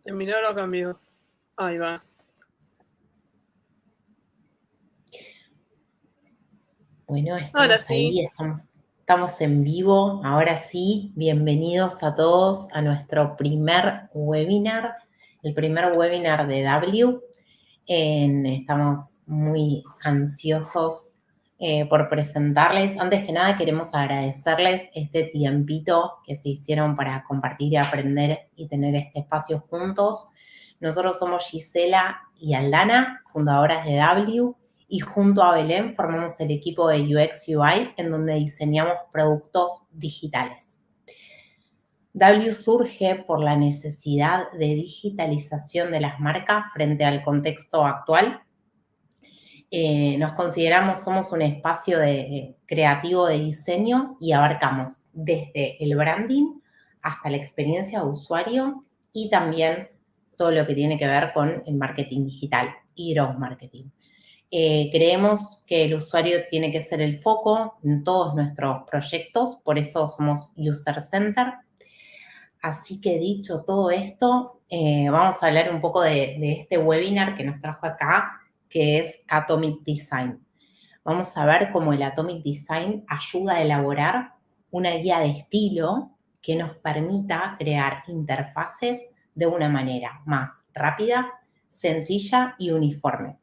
El milagro cambió. Ahí va. Bueno, Ahora estamos sí. ahí, estamos en vivo. Ahora sí, bienvenidos a todos a nuestro primer webinar, el primer webinar de W. Estamos muy ansiosos por presentarles. Antes que nada, queremos agradecerles este tiempito que se hicieron para compartir y aprender y tener este espacio juntos. Nosotros somos Gisela y Aldana, fundadoras de W, y junto a Belén formamos el equipo de UX UI, en donde diseñamos productos digitales. W surge por la necesidad de digitalización de las marcas frente al contexto actual. Nos consideramos, somos un espacio creativo de diseño y abarcamos desde el branding hasta la experiencia de usuario y también todo lo que tiene que ver con el marketing digital y growth marketing. Creemos que el usuario tiene que ser el foco en todos nuestros proyectos, por eso somos User Center. Así que dicho todo esto, vamos a hablar un poco de este webinar que nos trajo acá, que es Atomic Design. Vamos a ver cómo el Atomic Design ayuda a elaborar una guía de estilo que nos permita crear interfaces de una manera más rápida, sencilla y uniforme.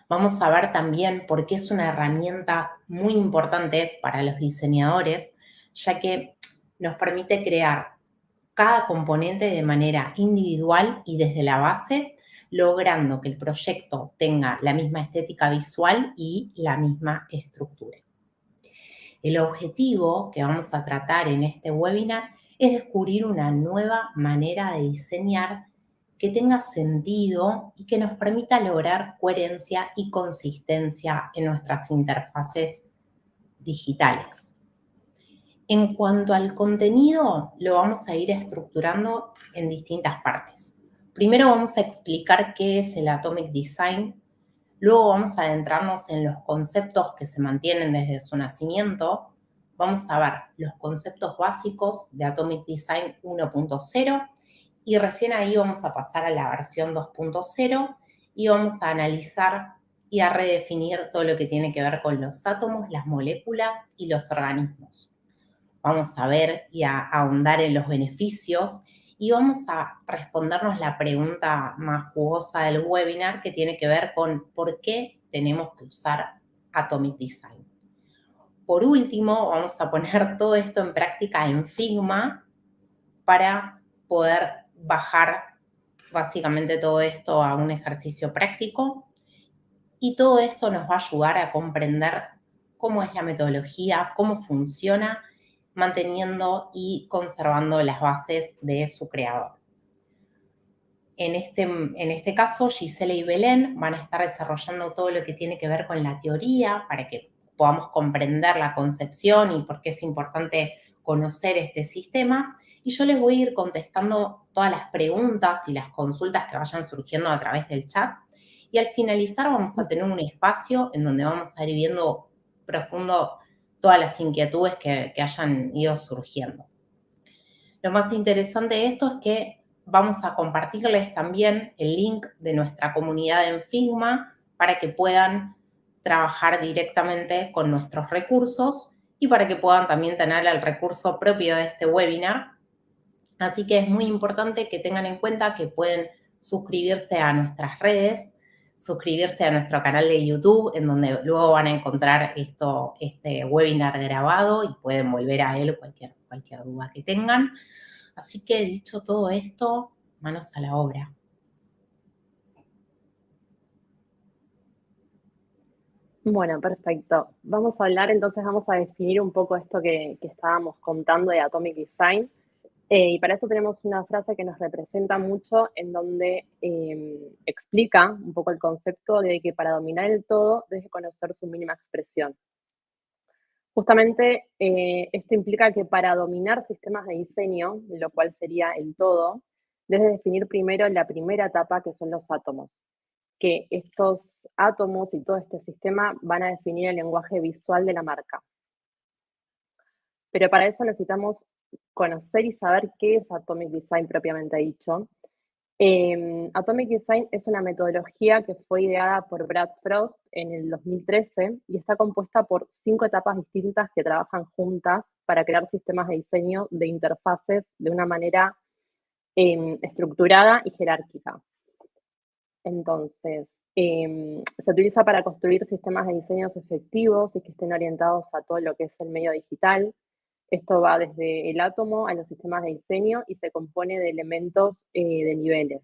Vamos a ver también por qué es una herramienta muy importante para los diseñadores, ya que nos permite crear cada componente de manera individual y desde la base, logrando que el proyecto tenga la misma estética visual y la misma estructura. El objetivo que vamos a tratar en este webinar es descubrir una nueva manera de diseñar que tenga sentido y que nos permita lograr coherencia y consistencia en nuestras interfaces digitales. En cuanto al contenido, lo vamos a ir estructurando en distintas partes. Primero vamos a explicar qué es el Atomic Design, luego vamos a adentrarnos en los conceptos que se mantienen desde su nacimiento, vamos a ver los conceptos básicos de Atomic Design 1.0 y recién ahí vamos a pasar a la versión 2.0 y vamos a analizar y a redefinir todo lo que tiene que ver con los átomos, las moléculas y los organismos. Vamos a ver y a ahondar en los beneficios y vamos a respondernos la pregunta más jugosa del webinar que tiene que ver con por qué tenemos que usar Atomic Design. Por último, vamos a poner todo esto en práctica en Figma para poder bajar básicamente todo esto a un ejercicio práctico y todo esto nos va a ayudar a comprender cómo es la metodología, cómo funciona, manteniendo y conservando las bases de su creador. En este caso, Gisela y Belén van a estar desarrollando todo lo que tiene que ver con la teoría para que podamos comprender la concepción y por qué es importante conocer este sistema. Y yo les voy a ir contestando todas las preguntas y las consultas que vayan surgiendo a través del chat. Y al finalizar vamos a tener un espacio en donde vamos a ir viendo profundo todas las inquietudes que hayan ido surgiendo. Lo más interesante de esto es que vamos a compartirles también el link de nuestra comunidad en Figma para que puedan trabajar directamente con nuestros recursos y para que puedan también tener el recurso propio de este webinar. Así que es muy importante que tengan en cuenta que pueden suscribirse a nuestras redes, suscribirse a nuestro canal de YouTube, en donde luego van a encontrar este webinar grabado y pueden volver a él cualquier duda que tengan. Así que dicho todo esto, manos a la obra. Bueno, perfecto. Vamos a hablar, entonces vamos a definir un poco esto que estábamos contando de Atomic Design. Y para eso tenemos una frase que nos representa mucho, en donde explica un poco el concepto de que para dominar el todo debes conocer su mínima expresión. Justamente esto implica que para dominar sistemas de diseño, lo cual sería el todo, debes definir primero la primera etapa, que son los átomos. Que estos átomos y todo este sistema van a definir el lenguaje visual de la marca. Pero para eso necesitamos conocer y saber qué es Atomic Design propiamente dicho. Atomic Design es una metodología que fue ideada por Brad Frost en el 2013 y está compuesta por 5 etapas distintas que trabajan juntas para crear sistemas de diseño de interfaces de una manera estructurada y jerárquica. Entonces, se utiliza para construir sistemas de diseños efectivos y que estén orientados a todo lo que es el medio digital. Esto va desde el átomo a los sistemas de diseño y se compone de elementos de niveles.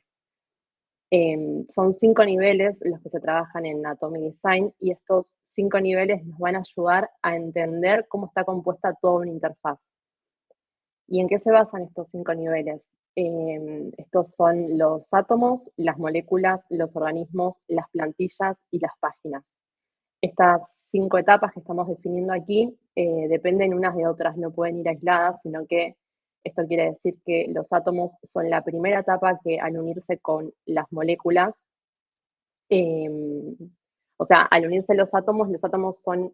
Son 5 niveles los que se trabajan en Atomic Design y estos 5 niveles nos van a ayudar a entender cómo está compuesta toda una interfaz. ¿Y en qué se basan estos 5 niveles? Estos son los átomos, las moléculas, los organismos, las plantillas y las páginas. Estas 5 etapas que estamos definiendo aquí dependen unas de otras, no pueden ir aisladas, sino que esto quiere decir que los átomos son la primera etapa que al unirse con las moléculas, o sea, al unirse los átomos son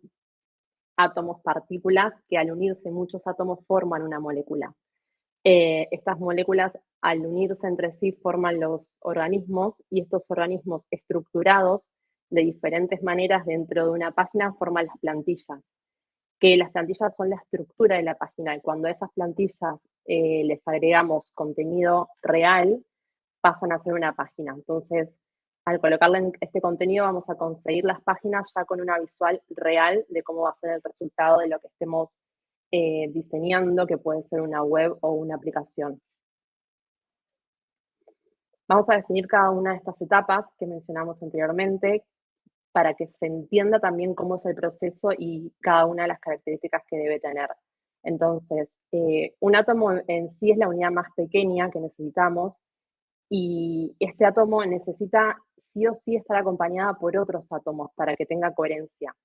átomos partículas que al unirse muchos átomos forman una molécula. Estas moléculas al unirse entre sí forman los organismos y estos organismos estructurados de diferentes maneras dentro de una página forman las plantillas, que las plantillas son la estructura de la página y cuando a esas plantillas les agregamos contenido real, pasan a ser una página. Entonces, al colocarle este contenido vamos a conseguir las páginas ya con una visual real de cómo va a ser el resultado de lo que estemos diseñando, que puede ser una web o una aplicación. Vamos a definir cada una de estas etapas que mencionamos anteriormente para que se entienda también cómo es el proceso y cada una de las características que debe tener. Entonces, un átomo en sí es la unidad más pequeña que necesitamos y este átomo necesita sí o sí estar acompañada por otros átomos para que tenga coherencia.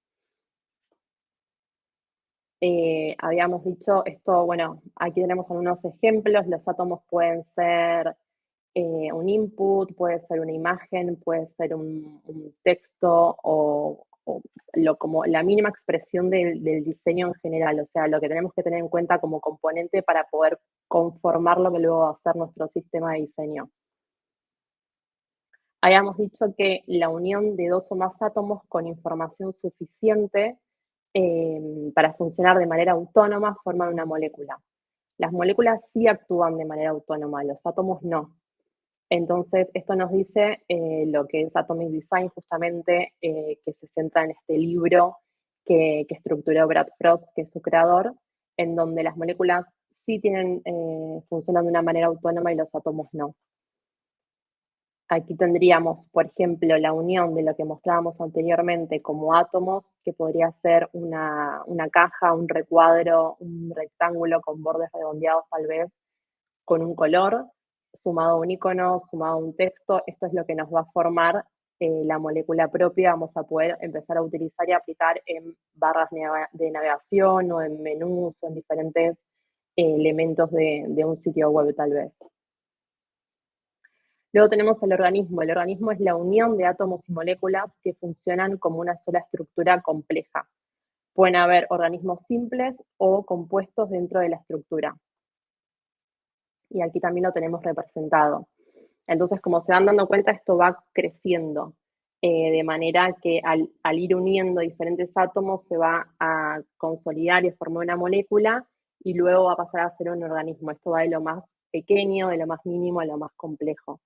Habíamos dicho esto, bueno, aquí tenemos algunos ejemplos, los átomos pueden ser un input, puede ser una imagen, puede ser un texto o como la mínima expresión del diseño en general, o sea, lo que tenemos que tener en cuenta como componente para poder conformar lo que luego va a ser nuestro sistema de diseño. Habíamos dicho que la unión de 2 o más átomos con información suficiente para funcionar de manera autónoma forman una molécula. Las moléculas sí actúan de manera autónoma, los átomos no. Entonces, esto nos dice lo que es Atomic Design, justamente, que se centra en este libro que estructuró Brad Frost, que es su creador, en donde las moléculas sí funcionan de una manera autónoma y los átomos no. Aquí tendríamos, por ejemplo, la unión de lo que mostrábamos anteriormente como átomos, que podría ser una caja, un recuadro, un rectángulo con bordes redondeados tal vez, con un color, sumado a un icono, sumado a un texto. Esto es lo que nos va a formar la molécula propia. Vamos a poder empezar a utilizar y aplicar en barras de navegación o en menús o en diferentes elementos de un sitio web tal vez. Luego tenemos el organismo. El organismo es la unión de átomos y moléculas que funcionan como una sola estructura compleja. Pueden haber organismos simples o compuestos dentro de la estructura. Y aquí también lo tenemos representado. Entonces, como se van dando cuenta, esto va creciendo, de manera que al ir uniendo diferentes átomos se va a consolidar y formar una molécula y luego va a pasar a ser un organismo. Esto va de lo más pequeño, de lo más mínimo a lo más complejo.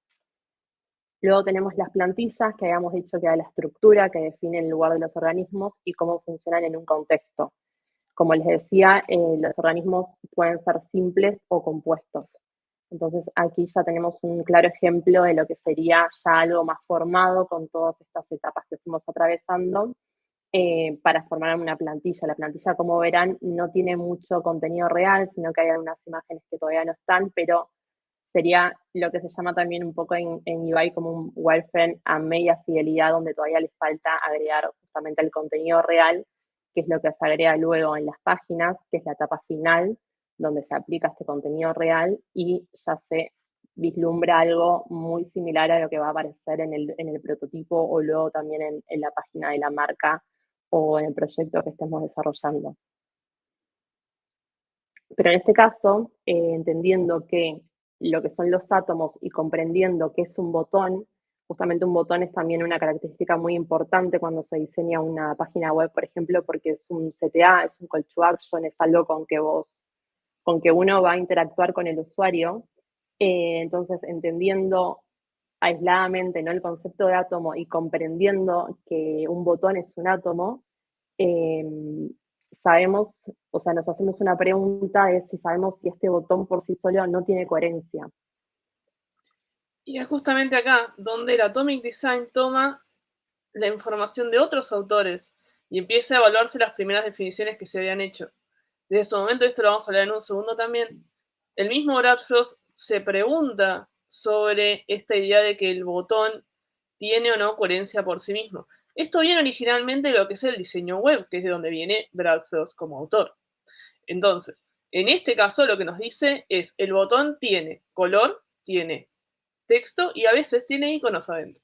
Luego tenemos las plantillas, que habíamos dicho que era la estructura que define el lugar de los organismos y cómo funcionan en un contexto. Como les decía, los organismos pueden ser simples o compuestos. Entonces aquí ya tenemos un claro ejemplo de lo que sería ya algo más formado con todas estas etapas que fuimos atravesando para formar una plantilla. La plantilla, como verán, no tiene mucho contenido real, sino que hay algunas imágenes que todavía no están, pero sería lo que se llama también un poco en UI como un wireframe a media fidelidad, donde todavía les falta agregar justamente el contenido real, que es lo que se agrega luego en las páginas, que es la etapa final, donde se aplica este contenido real y ya se vislumbra algo muy similar a lo que va a aparecer en el prototipo o luego también en la página de la marca o en el proyecto que estemos desarrollando. Pero en este caso, entendiendo que lo que son los átomos y comprendiendo qué es un botón. Justamente un botón es también una característica muy importante cuando se diseña una página web, por ejemplo, porque es un CTA, es un call to action, es algo con que uno va a interactuar con el usuario. Entonces, entendiendo aisladamente, ¿no?, el concepto de átomo y comprendiendo que un botón es un átomo, sabemos, o sea, nos hacemos una pregunta de si sabemos si este botón por sí solo no tiene coherencia. Y es justamente acá donde el Atomic Design toma la información de otros autores y empieza a evaluarse las primeras definiciones que se habían hecho. Desde ese momento, esto lo vamos a hablar en un segundo también, el mismo Brad Frost se pregunta sobre esta idea de que el botón tiene o no coherencia por sí mismo. Esto viene originalmente de lo que es el diseño web, que es de donde viene Brad Frost como autor. Entonces, en este caso lo que nos dice es, el botón tiene color, tiene texto y a veces tiene iconos adentro.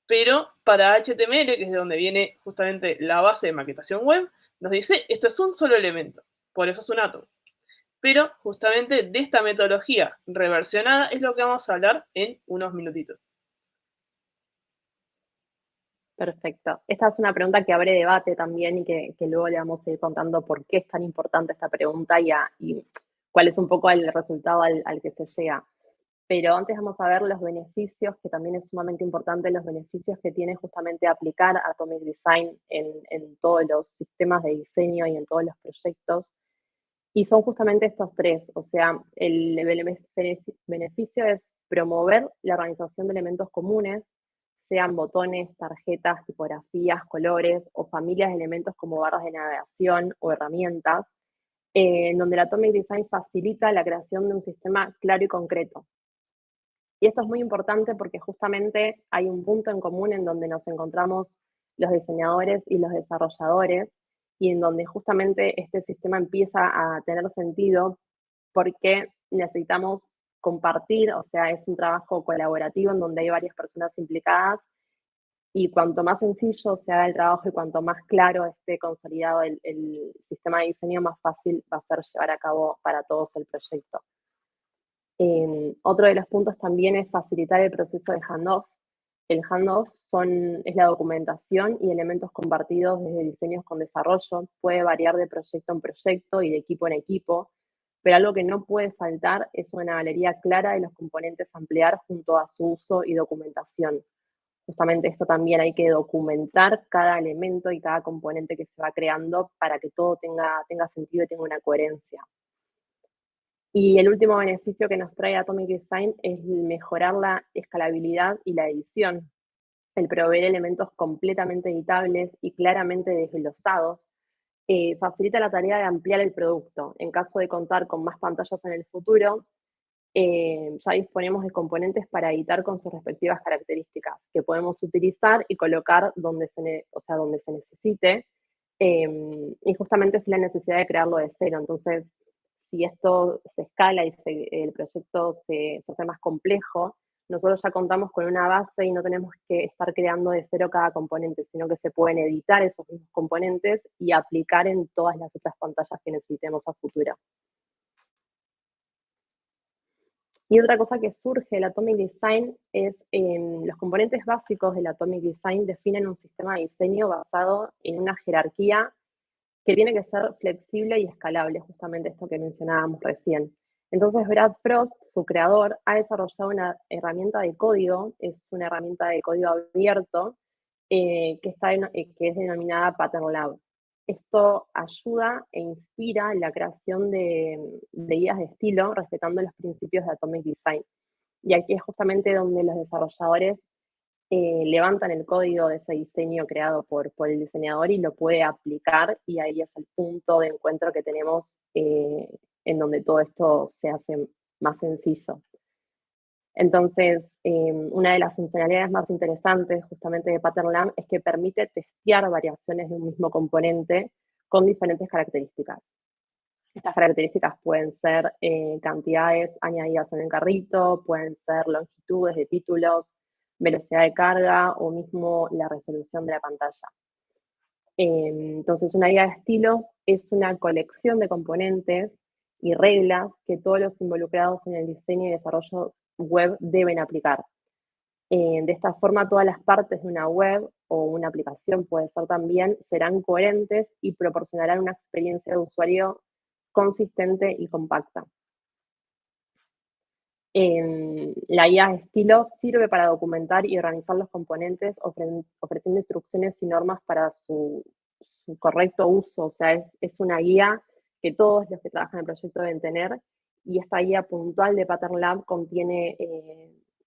Pero para HTML, que es de donde viene justamente la base de maquetación web, nos dice, esto es un solo elemento, por eso es un átomo. Pero justamente de esta metodología reversionada es lo que vamos a hablar en unos minutitos. Perfecto. Esta es una pregunta que abre debate también y que luego le vamos a ir contando por qué es tan importante esta pregunta y cuál es un poco el resultado al que se llega. Pero antes vamos a ver los beneficios, que también es sumamente importante, los beneficios que tiene justamente aplicar Atomic Design en todos los sistemas de diseño y en todos los proyectos. Y son justamente estos tres, o sea, el beneficio es promover la organización de elementos comunes, sean botones, tarjetas, tipografías, colores o familias de elementos como barras de navegación o herramientas, en donde el Atomic Design facilita la creación de un sistema claro y concreto. Y esto es muy importante porque justamente hay un punto en común en donde nos encontramos los diseñadores y los desarrolladores, y en donde justamente este sistema empieza a tener sentido porque necesitamos compartir, o sea, es un trabajo colaborativo en donde hay varias personas implicadas, y cuanto más sencillo se haga el trabajo y cuanto más claro esté consolidado el sistema de diseño, más fácil va a ser llevar a cabo para todos el proyecto. Otro de los puntos también es facilitar el proceso de handoff. El handoff es la documentación y elementos compartidos desde diseños con desarrollo. Puede variar de proyecto en proyecto y de equipo en equipo, pero algo que no puede faltar es una galería clara de los componentes a emplear junto a su uso y documentación. Justamente esto también hay que documentar cada elemento y cada componente que se va creando para que todo tenga sentido y tenga una coherencia. Y el último beneficio que nos trae Atomic Design es mejorar la escalabilidad y la edición, el proveer elementos completamente editables y claramente desglosados, facilita la tarea de ampliar el producto. En caso de contar con más pantallas en el futuro, ya disponemos de componentes para editar con sus respectivas características, que podemos utilizar y colocar donde donde se necesite, y justamente sin la necesidad de crearlo de cero. Entonces, si esto se escala y el proyecto se hace más complejo, nosotros ya contamos con una base y no tenemos que estar creando de cero cada componente, sino que se pueden editar esos mismos componentes y aplicar en todas las otras pantallas que necesitemos a futuro. Y otra cosa que surge del Atomic Design es los componentes básicos del Atomic Design definen un sistema de diseño basado en una jerarquía que tiene que ser flexible y escalable, justamente esto que mencionábamos recién. Entonces, Brad Frost, su creador, ha desarrollado una herramienta de código, es una herramienta de código abierto, que es denominada Pattern Lab. Esto ayuda e inspira la creación de guías de estilo respetando los principios de Atomic Design. Y aquí es justamente donde los desarrolladores levantan el código de ese diseño creado por el diseñador y lo puede aplicar, y ahí es el punto de encuentro que tenemos en donde todo esto se hace más sencillo. Entonces, una de las funcionalidades más interesantes justamente de Pattern Lab es que permite testear variaciones de un mismo componente con diferentes características. Estas características pueden ser cantidades añadidas en el carrito, pueden ser longitudes de títulos, velocidad de carga o mismo la resolución de la pantalla. Entonces, una guía de estilos es una colección de componentes y reglas que todos los involucrados en el diseño y desarrollo web deben aplicar. De esta forma, todas las partes de una web o una aplicación, puede ser también, serán coherentes y proporcionarán una experiencia de usuario consistente y compacta. La guía de estilo sirve para documentar y organizar los componentes, ofreciendo instrucciones y normas para su correcto uso. O sea, es una guía que todos los que trabajan en el proyecto deben tener, y esta guía puntual de Pattern Lab contiene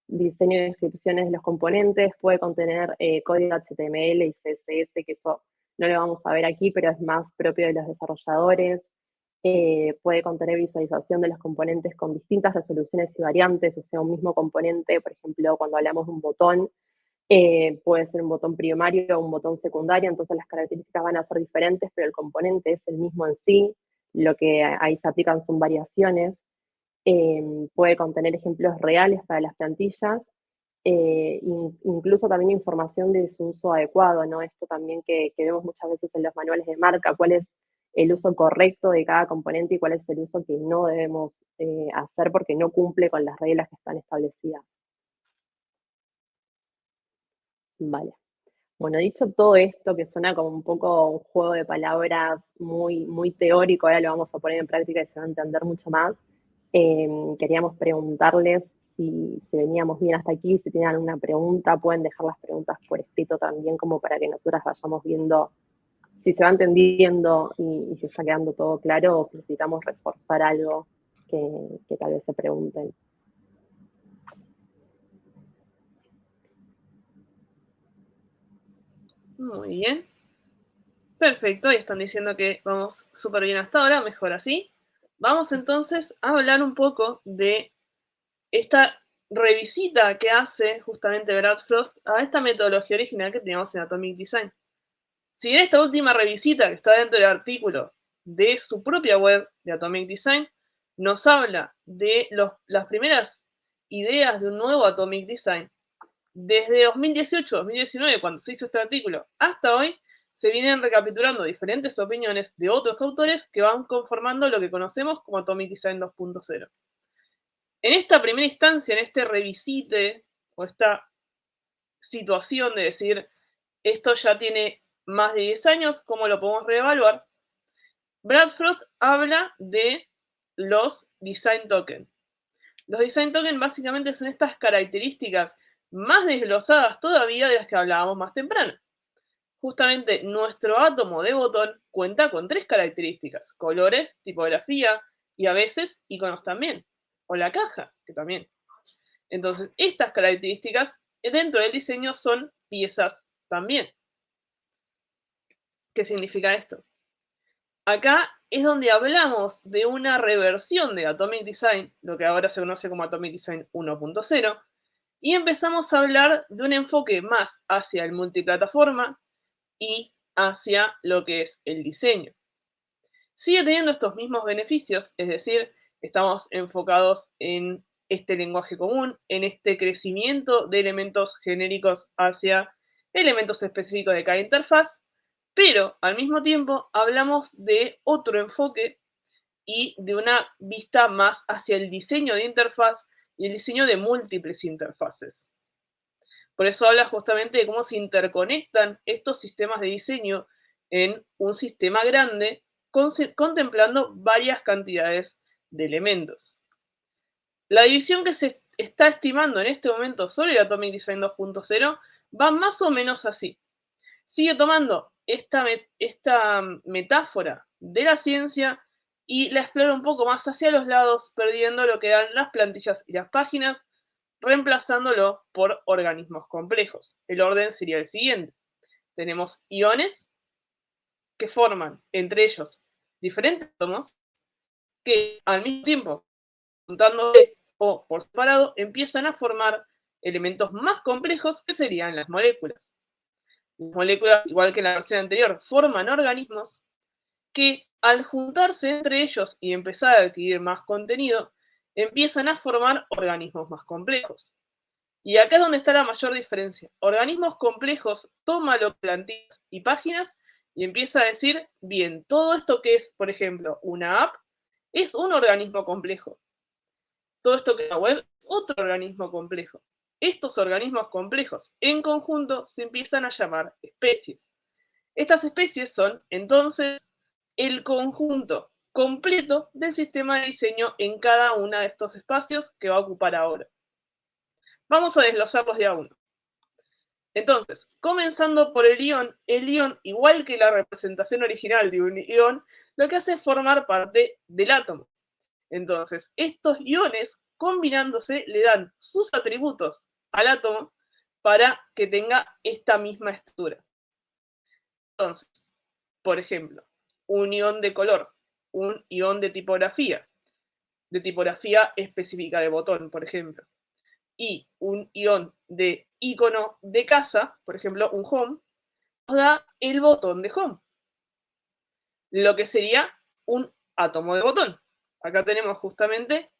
diseño y descripciones de los componentes, puede contener código HTML y CSS, que eso no lo vamos a ver aquí, pero es más propio de los desarrolladores. Puede contener visualización de los componentes con distintas resoluciones y variantes, o sea, un mismo componente, por ejemplo, cuando hablamos de un botón, puede ser un botón primario o un botón secundario, entonces las características van a ser diferentes, pero el componente es el mismo en sí, lo que ahí se aplican son variaciones. Puede contener ejemplos reales para las plantillas, incluso también información de su uso adecuado, ¿no? Esto también que vemos muchas veces en los manuales de marca, cuál es el uso correcto de cada componente y cuál es el uso que no debemos hacer porque no cumple con las reglas que están establecidas. Vale. Bueno, dicho todo esto, que suena como un poco un juego de palabras muy, muy teórico, ahora lo vamos a poner en práctica y se va a entender mucho más. Queríamos preguntarles si veníamos bien hasta aquí, si tienen alguna pregunta, pueden dejar las preguntas por escrito también, como para que nosotras vayamos viendo si se va entendiendo y si está quedando todo claro, o si necesitamos reforzar algo que tal vez se pregunten. Muy bien. Perfecto, y están diciendo que vamos súper bien hasta ahora, mejor así. Vamos entonces a hablar un poco de esta revisita que hace justamente Brad Frost a esta metodología original que teníamos en Atomic Design. Si bien esta última revisita que está dentro del artículo de su propia web de Atomic Design nos habla de las primeras ideas de un nuevo Atomic Design, desde 2018-2019, cuando se hizo este artículo, hasta hoy, se vienen recapitulando diferentes opiniones de otros autores que van conformando lo que conocemos como Atomic Design 2.0. En esta primera instancia, en este revisite o esta situación de decir, esto ya tiene más de 10 años, ¿cómo lo podemos reevaluar? Brad Frost habla de los design tokens. Los design tokens básicamente son estas características más desglosadas todavía de las que hablábamos más temprano. Justamente nuestro átomo de botón cuenta con 3 características: colores, tipografía y a veces iconos también. O la caja, que también. Entonces, estas características dentro del diseño son piezas también. ¿Qué significa esto? Acá es donde hablamos de una reversión de Atomic Design, lo que ahora se conoce como Atomic Design 1.0, y empezamos a hablar de un enfoque más hacia el multiplataforma y hacia lo que es el diseño. Sigue teniendo estos mismos beneficios, es decir, estamos enfocados en este lenguaje común, en este crecimiento de elementos genéricos hacia elementos específicos de cada interfaz, pero al mismo tiempo hablamos de otro enfoque y de una vista más hacia el diseño de interfaz y el diseño de múltiples interfaces. Por eso habla justamente de cómo se interconectan estos sistemas de diseño en un sistema grande, contemplando varias cantidades de elementos. La división que se está estimando en este momento sobre el Atomic Design 2.0 va más o menos así. Sigue tomando esta metáfora de la ciencia y la explora un poco más hacia los lados, perdiendo lo que dan las plantillas y las páginas, reemplazándolo por organismos complejos. El orden sería el siguiente. Tenemos iones que forman entre ellos diferentes átomos que al mismo tiempo, juntándose o por separado, empiezan a formar elementos más complejos que serían las moléculas. Las moléculas, igual que en la versión anterior, forman organismos que al juntarse entre ellos y empezar a adquirir más contenido, empiezan a formar organismos más complejos. Y acá es donde está la mayor diferencia. Organismos complejos toma lo plantillas y páginas y empieza a decir, bien, todo esto que es, por ejemplo, una app, es un organismo complejo. Todo esto que es la web es otro organismo complejo. Estos organismos complejos en conjunto se empiezan a llamar especies. Estas especies son entonces el conjunto completo del sistema de diseño en cada uno de estos espacios que va a ocupar ahora. Vamos a desglosarlos de a uno. Entonces, comenzando por el ion, igual que la representación original de un ion, lo que hace es formar parte del átomo. Entonces, estos iones combinándose le dan sus atributos al átomo para que tenga esta misma estructura. Entonces, por ejemplo, un ion de color, un ion de tipografía específica de botón, por ejemplo, y un ion de icono de casa, por ejemplo, un home, nos da el botón de home, lo que sería un átomo de botón. Acá tenemos justamente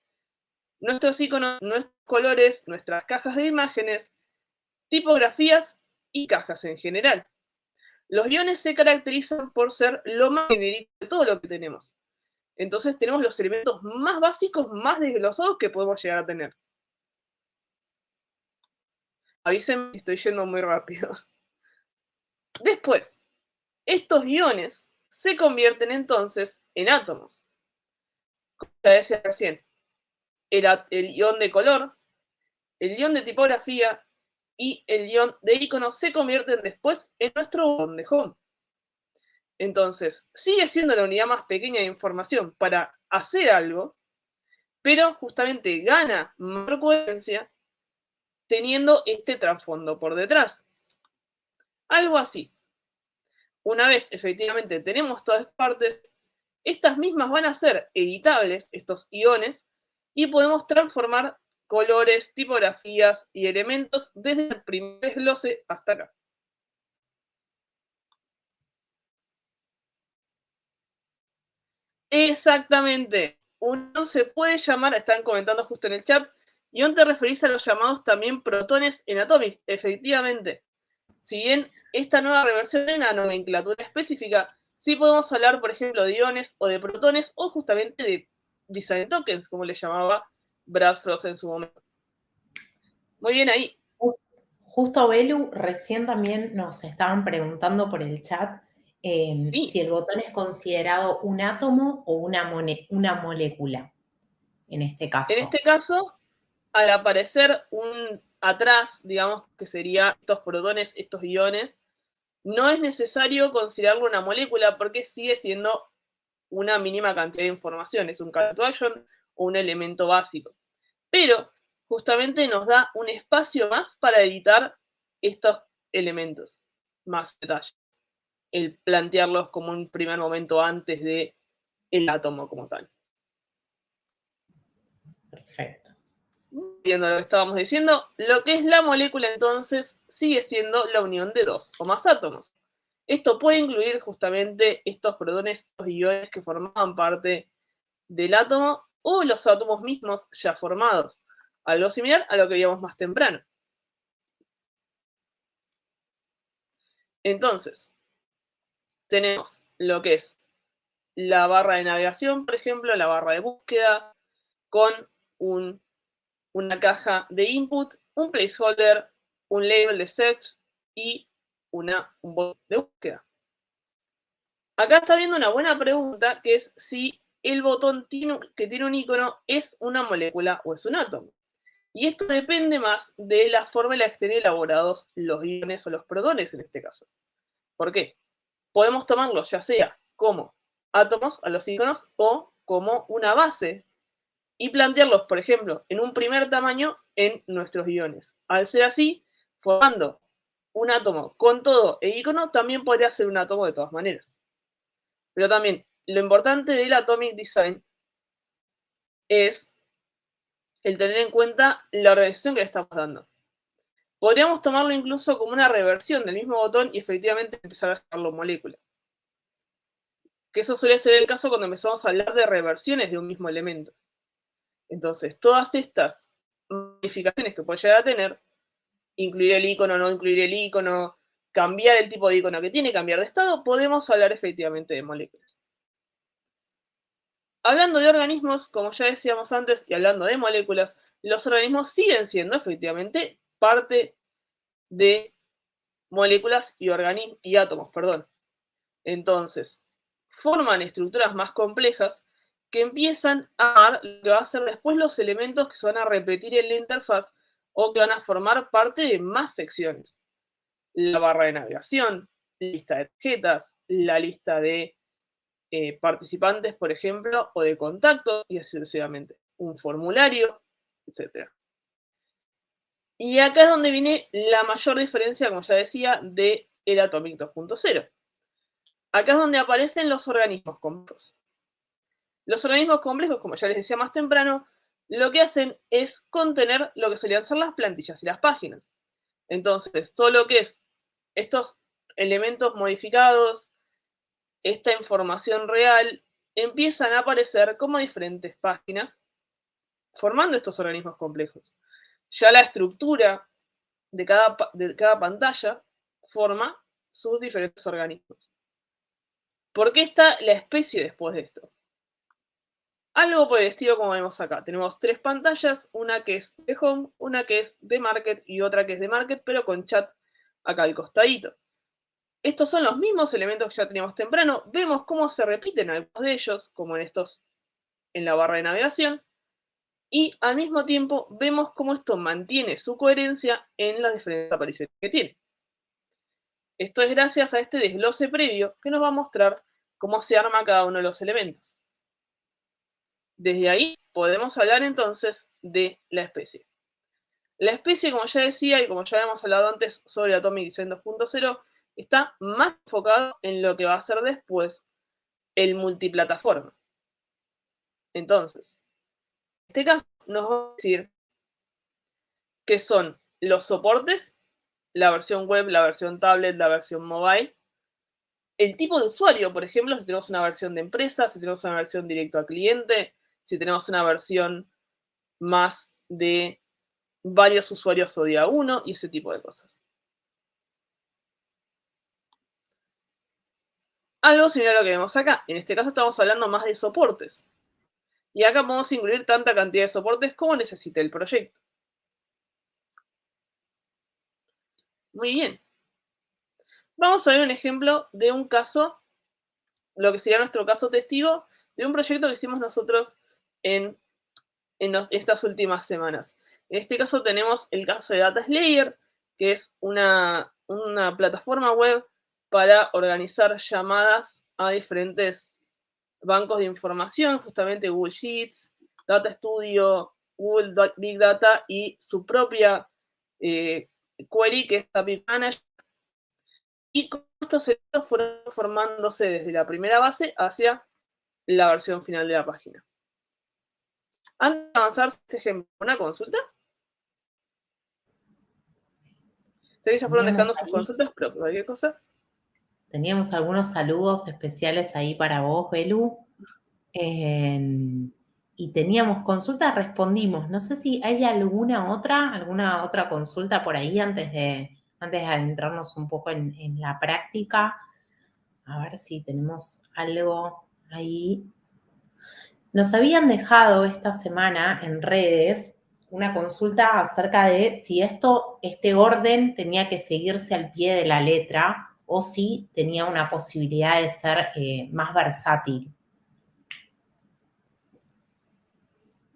nuestros iconos, nuestros colores, nuestras cajas de imágenes, tipografías y cajas en general. Los iones se caracterizan por ser lo más genérico de todo lo que tenemos. Entonces tenemos los elementos más básicos, más desglosados que podemos llegar a tener. Avísenme si estoy yendo muy rápido. Después, estos iones se convierten entonces en átomos. Como ya decía recién, el ion de color, el ion de tipografía y el ion de icono se convierten después en nuestro botón de home. Entonces, sigue siendo la unidad más pequeña de información para hacer algo, pero justamente gana mayor coherencia teniendo este trasfondo por detrás. Algo así. Una vez efectivamente tenemos todas estas partes, estas mismas van a ser editables, estos iones, y podemos transformar colores, tipografías y elementos desde el primer desglose hasta acá. Exactamente. Uno se puede llamar, están comentando justo en el chat, ion te referís a los llamados también protones en Atomic, efectivamente. Si bien esta nueva reversión tiene una nomenclatura específica, sí podemos hablar, por ejemplo, de iones o de protones o justamente de design tokens, como le llamaba Brad Frost en su momento. Muy bien ahí. Justo, Belu, recién también nos estaban preguntando por el chat Sí. si el botón es considerado un átomo o una molécula, en este caso. En este caso, al aparecer un atrás, digamos, que sería estos protones, estos iones, no es necesario considerarlo una molécula porque sigue siendo una mínima cantidad de información, es un call to action o un elemento básico. Pero justamente nos da un espacio más para editar estos elementos, más detalle. El plantearlos como un primer momento antes de el átomo como tal. Perfecto. Viendo lo que estábamos diciendo, lo que es la molécula entonces sigue siendo la unión de dos o más átomos. Esto puede incluir justamente estos protones, estos iones que formaban parte del átomo o los átomos mismos ya formados. Algo similar a lo que vimos más temprano. Entonces, tenemos lo que es la barra de navegación, por ejemplo, la barra de búsqueda, con una caja de input, un placeholder, un label de search y un botón de búsqueda. Acá está viendo una buena pregunta, que es si el botón que tiene un icono es una molécula o es un átomo. Y esto depende más de la forma en la que estén elaborados los iones o los protones en este caso. ¿Por qué? Podemos tomarlos ya sea como átomos a los iconos o como una base y plantearlos, por ejemplo, en un primer tamaño en nuestros iones. Al ser así, formando un átomo con todo e icono, también podría ser un átomo de todas maneras. Pero también, lo importante del Atomic Design es el tener en cuenta la organización que le estamos dando. Podríamos tomarlo incluso como una reversión del mismo botón y efectivamente empezar a dejarlo molécula. Que eso suele ser el caso cuando empezamos a hablar de reversiones de un mismo elemento. Entonces, todas estas modificaciones que puede llegar a tener, incluir el icono, no incluir el icono, cambiar el tipo de icono que tiene, cambiar de estado, podemos hablar efectivamente de moléculas. Hablando de organismos, como ya decíamos antes, y hablando de moléculas, los organismos siguen siendo efectivamente parte de moléculas y átomos, perdón. Entonces, forman estructuras más complejas que empiezan a armar lo que va a ser después los elementos que se van a repetir en la interfaz o que van a formar parte de más secciones. La barra de navegación, la lista de tarjetas, la lista de participantes, por ejemplo, o de contactos, y así sucesivamente. Un formulario, etc. Y acá es donde viene la mayor diferencia, como ya decía, de el Atomic 2.0. Acá es donde aparecen los organismos complejos. Los organismos complejos, como ya les decía más temprano, lo que hacen es contener lo que solían ser las plantillas y las páginas. Entonces, todo lo que es estos elementos modificados, esta información real, empiezan a aparecer como diferentes páginas formando estos organismos complejos. Ya la estructura de cada pantalla forma sus diferentes organismos. ¿Por qué está la especie después de esto? Algo por el estilo como vemos acá. Tenemos tres pantallas, una que es de Home, una que es de Market y otra que es de Market, pero con chat acá al costadito. Estos son los mismos elementos que ya teníamos temprano. Vemos cómo se repiten algunos de ellos, como en la barra de navegación. Y al mismo tiempo vemos cómo esto mantiene su coherencia en las diferentes apariciones que tiene. Esto es gracias a este desglose previo que nos va a mostrar cómo se arma cada uno de los elementos. Desde ahí podemos hablar entonces de la especie. La especie, como ya decía y como ya habíamos hablado antes sobre Atomic Design 2.0, está más enfocado en lo que va a ser después el multiplataforma. Entonces, en este caso nos va a decir que son los soportes, la versión web, la versión tablet, la versión mobile, el tipo de usuario, por ejemplo, si tenemos una versión de empresa, si tenemos una versión directo al cliente, si tenemos una versión más de varios usuarios o día uno y ese tipo de cosas. Algo similar a lo que vemos acá. En este caso estamos hablando más de soportes. Y acá podemos incluir tanta cantidad de soportes como necesite el proyecto. Muy bien. Vamos a ver un ejemplo de un caso, lo que sería nuestro caso testigo, de un proyecto que hicimos nosotros en estas últimas semanas. En este caso tenemos el caso de Data Slayer, que es una plataforma web para organizar llamadas a diferentes bancos de información, justamente Google Sheets, Data Studio, Google Big Data y su propia query, que es Topic Manager. Y con estos elementos fueron formándose desde la primera base hacia la versión final de la página. Antes de avanzar este ejemplo, ¿una consulta? Sé que ya fueron dejando sus consultas, pero cualquier cosa. Teníamos algunos saludos especiales ahí para vos, Belu. Y teníamos consultas, respondimos. No sé si hay alguna otra consulta por ahí antes de adentrarnos un poco en la práctica. A ver si tenemos algo ahí. Nos habían dejado esta semana en redes una consulta acerca de si este orden tenía que seguirse al pie de la letra o si tenía una posibilidad de ser más versátil.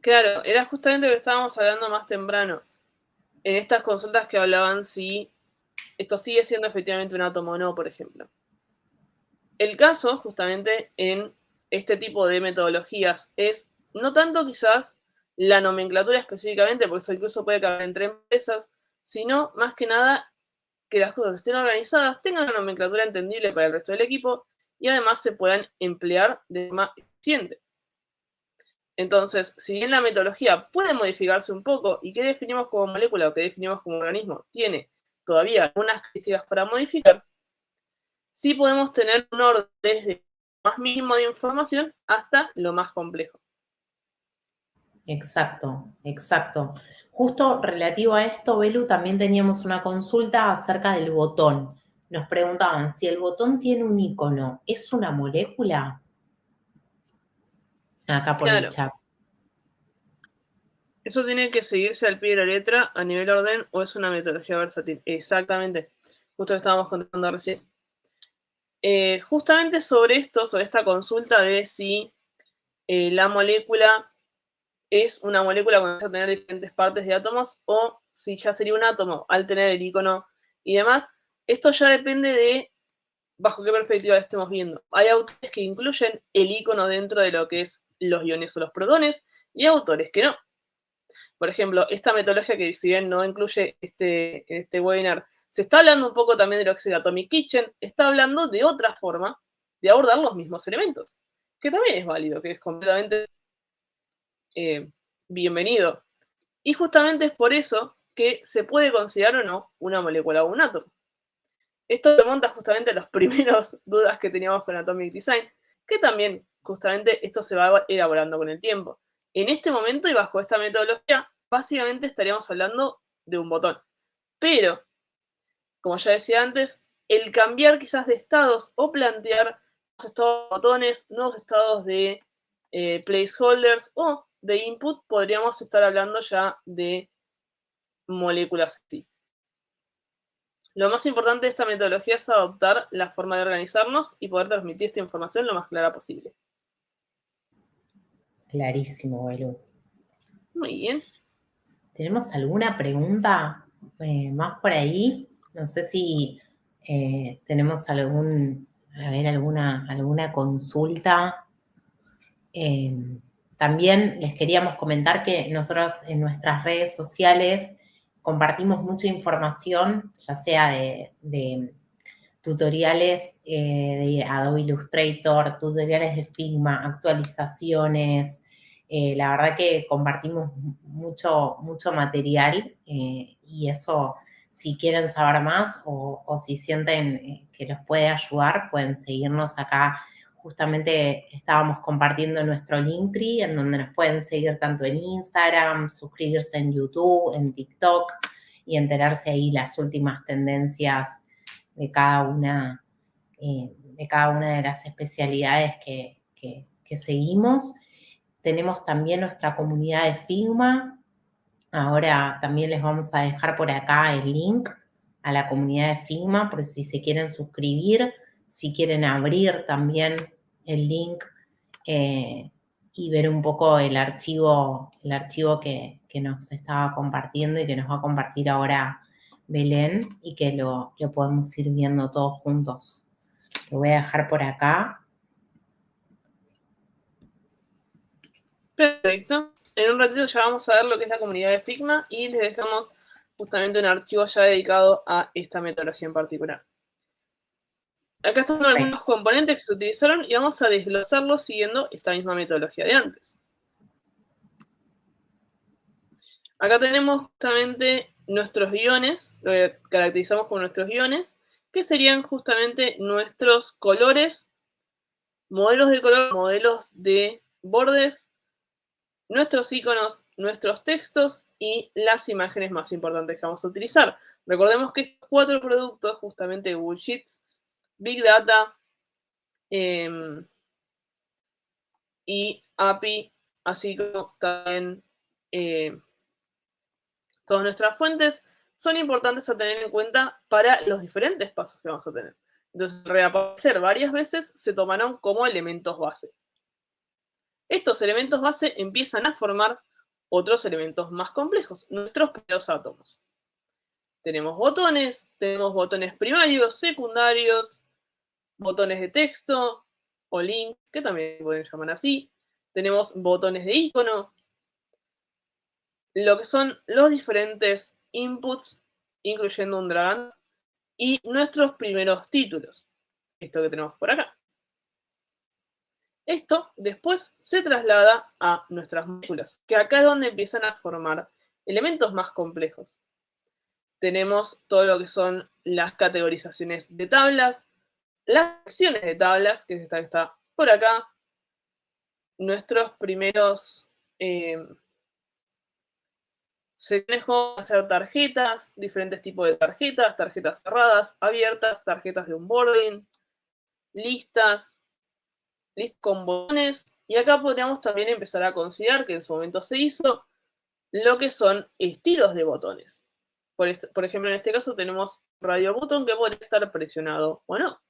Claro, era justamente lo que estábamos hablando más temprano. En estas consultas que hablaban si esto sigue siendo efectivamente un átomo o no, por ejemplo. El caso, justamente, en este tipo de metodologías es no tanto quizás la nomenclatura específicamente, porque eso incluso puede caber entre empresas, sino más que nada que las cosas estén organizadas, tengan una nomenclatura entendible para el resto del equipo y además se puedan emplear de forma eficiente. Entonces, si bien la metodología puede modificarse un poco y qué definimos como molécula o qué definimos como organismo tiene todavía algunas características para modificar, sí podemos tener un orden desde lo más mínimo de información hasta lo más complejo. Exacto, exacto. Justo relativo a esto, Belu, también teníamos una consulta acerca del botón. Nos preguntaban si el botón tiene un icono, ¿es una molécula? Acá por Claro. el chat. Eso tiene que seguirse al pie de la letra a nivel orden o es una metodología versátil. Exactamente. Justo lo estábamos contando recién. Justamente sobre esto, sobre esta consulta de si la molécula es una molécula cuando empieza a tener diferentes partes de átomos o si ya sería un átomo al tener el icono y demás. Esto ya depende de bajo qué perspectiva lo estemos viendo. Hay autores que incluyen el icono dentro de lo que es los iones o los protones y autores que no. Por ejemplo, esta metodología que si bien no incluye este webinar, se está hablando un poco también de lo que es el Atomic Kitchen, está hablando de otra forma de abordar los mismos elementos, que también es válido, que es completamente bienvenido. Y justamente es por eso que se puede considerar o no una molécula o un átomo. Esto remonta justamente a las primeras dudas que teníamos con Atomic Design, que también justamente esto se va elaborando con el tiempo. En este momento y bajo esta metodología, básicamente estaríamos hablando de un botón. Pero, como ya decía antes, el cambiar quizás de estados o plantear nuevos estados de botones, nuevos estados de placeholders o de input, podríamos estar hablando ya de moléculas así. Lo más importante de esta metodología es adoptar la forma de organizarnos y poder transmitir esta información lo más clara posible. Clarísimo, Belu. Muy bien. ¿Tenemos alguna pregunta más por ahí? No sé si tenemos alguna consulta. También les queríamos comentar que nosotros en nuestras redes sociales compartimos mucha información, ya sea de tutoriales de Adobe Illustrator, tutoriales de Figma, actualizaciones. La verdad que compartimos mucho material y eso, si quieren saber más o si sienten que los puede ayudar, pueden seguirnos acá. Justamente estábamos compartiendo nuestro Linktree, en donde nos pueden seguir tanto en Instagram, suscribirse en YouTube, en TikTok y enterarse ahí las últimas tendencias de cada una de las especialidades que seguimos. Tenemos también nuestra comunidad de Figma. Ahora también les vamos a dejar por acá el link a la comunidad de Figma, por si se quieren suscribir, si quieren abrir también el link y ver un poco el archivo que nos estaba compartiendo y que nos va a compartir ahora Belén y que lo podemos ir viendo todos juntos. Lo voy a dejar por acá. Perfecto. En un ratito ya vamos a ver lo que es la comunidad de Figma y les dejamos justamente un archivo ya dedicado a esta metodología en particular. Acá están algunos componentes que se utilizaron y vamos a desglosarlos siguiendo esta misma metodología de antes. Acá tenemos justamente nuestros guiones, lo que caracterizamos como nuestros guiones, que serían justamente nuestros colores, modelos de color, modelos de bordes, nuestros iconos, nuestros textos y las imágenes más importantes que vamos a utilizar. Recordemos que estos 4 productos, justamente Google Sheets, Big Data y API, así como también todas nuestras fuentes, son importantes a tener en cuenta para los diferentes pasos que vamos a tener. Entonces, reaparecer varias veces se tomaron como elementos base. Estos elementos base empiezan a formar otros elementos más complejos, nuestros primeros átomos. Tenemos botones primarios, secundarios, botones de texto o link, que también se pueden llamar así. Tenemos botones de icono, lo que son los diferentes inputs, incluyendo un drag y nuestros primeros títulos. Esto que tenemos por acá. Esto después se traslada a nuestras moléculas, que acá es donde empiezan a formar elementos más complejos. Tenemos todo lo que son las categorizaciones de tablas, las secciones de tablas, que está por acá, nuestros primeros secciones como hacer tarjetas, diferentes tipos de tarjetas, tarjetas cerradas, abiertas, tarjetas de onboarding, listas con botones, Y acá podríamos también empezar a considerar que en su momento se hizo lo que son estilos de botones. Por ejemplo, en este caso tenemos radio button que puede estar presionado o no.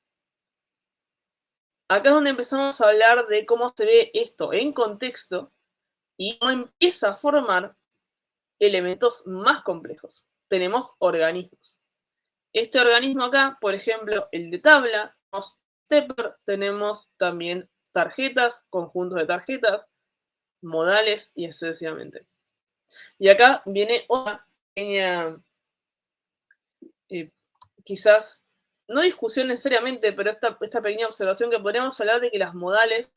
Acá es donde empezamos a hablar de cómo se ve esto en contexto y cómo empieza a formar elementos más complejos. Tenemos organismos. Este organismo acá, por ejemplo, el de tabla, tenemos stepper, tenemos también tarjetas, conjuntos de tarjetas, modales y así sucesivamente. Y acá viene otra pequeña, quizás, no discusión necesariamente, pero esta pequeña observación que podríamos hablar de que las modales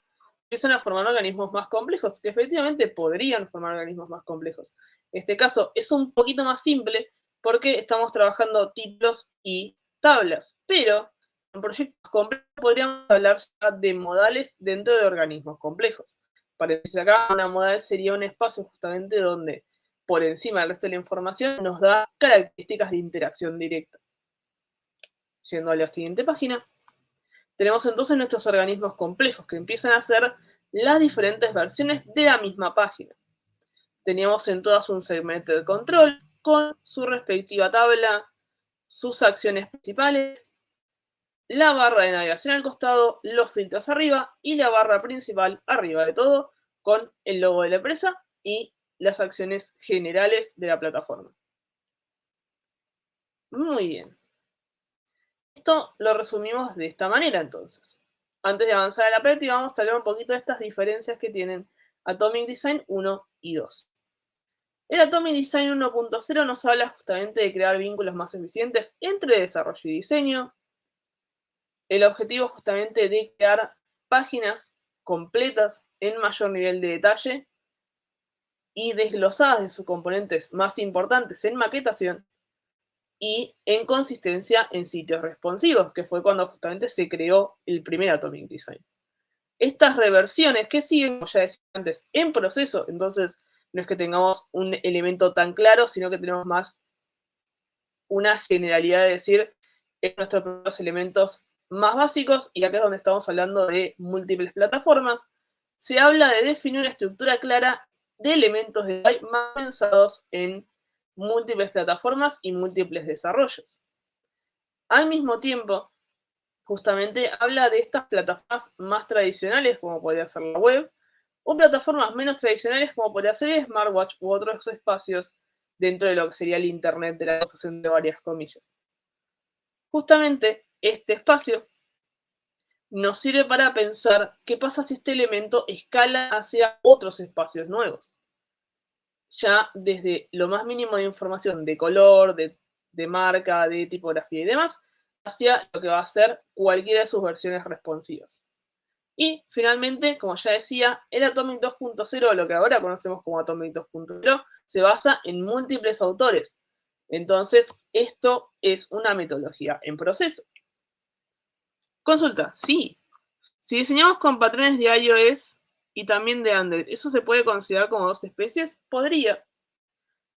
empiezan a formar organismos más complejos, que efectivamente podrían formar organismos más complejos. En este caso es un poquito más simple porque estamos trabajando títulos y tablas, pero en proyectos complejos podríamos hablar ya de modales dentro de organismos complejos. Para decir acá, una modal sería un espacio justamente donde por encima del resto de la información nos da características de interacción directa. Yendo a la siguiente página, tenemos entonces nuestros organismos complejos que empiezan a ser las diferentes versiones de la misma página. Teníamos en todas un segmento de control con su respectiva tabla, sus acciones principales, la barra de navegación al costado, los filtros arriba y la barra principal arriba de todo con el logo de la empresa y las acciones generales de la plataforma. Muy bien. Esto lo resumimos de esta manera entonces. Antes de avanzar a la práctica vamos a hablar un poquito de estas diferencias que tienen Atomic Design 1 y 2. El Atomic Design 1.0 nos habla justamente de crear vínculos más eficientes entre desarrollo y diseño. El objetivo es justamente de crear páginas completas en mayor nivel de detalle y desglosadas de sus componentes más importantes en maquetación y en consistencia en sitios responsivos, que fue cuando justamente se creó el primer Atomic Design. Estas reversiones que siguen, como ya decía antes, en proceso, entonces no es que tengamos un elemento tan claro, sino que tenemos más una generalidad de decir nuestros primeros elementos más básicos, y acá es donde estamos hablando de múltiples plataformas. Se habla de definir una estructura clara de elementos de UI más pensados en múltiples plataformas y múltiples desarrollos. Al mismo tiempo, justamente habla de estas plataformas más tradicionales, como podría ser la web, o plataformas menos tradicionales, como podría ser Smartwatch u otros espacios dentro de lo que sería el Internet de la cosa, entre varias comillas. Justamente este espacio nos sirve para pensar qué pasa si este elemento escala hacia otros espacios nuevos. Ya desde lo más mínimo de información de color, de marca, de tipografía y demás, hacia lo que va a ser cualquiera de sus versiones responsivas. Y finalmente, como ya decía, el Atomic 2.0, lo que ahora conocemos como Atomic 2.0, se basa en múltiples autores. Entonces, esto es una metodología en proceso. Consulta, sí. Si diseñamos con patrones de iOS y también de Android, ¿eso se puede considerar como dos especies? Podría.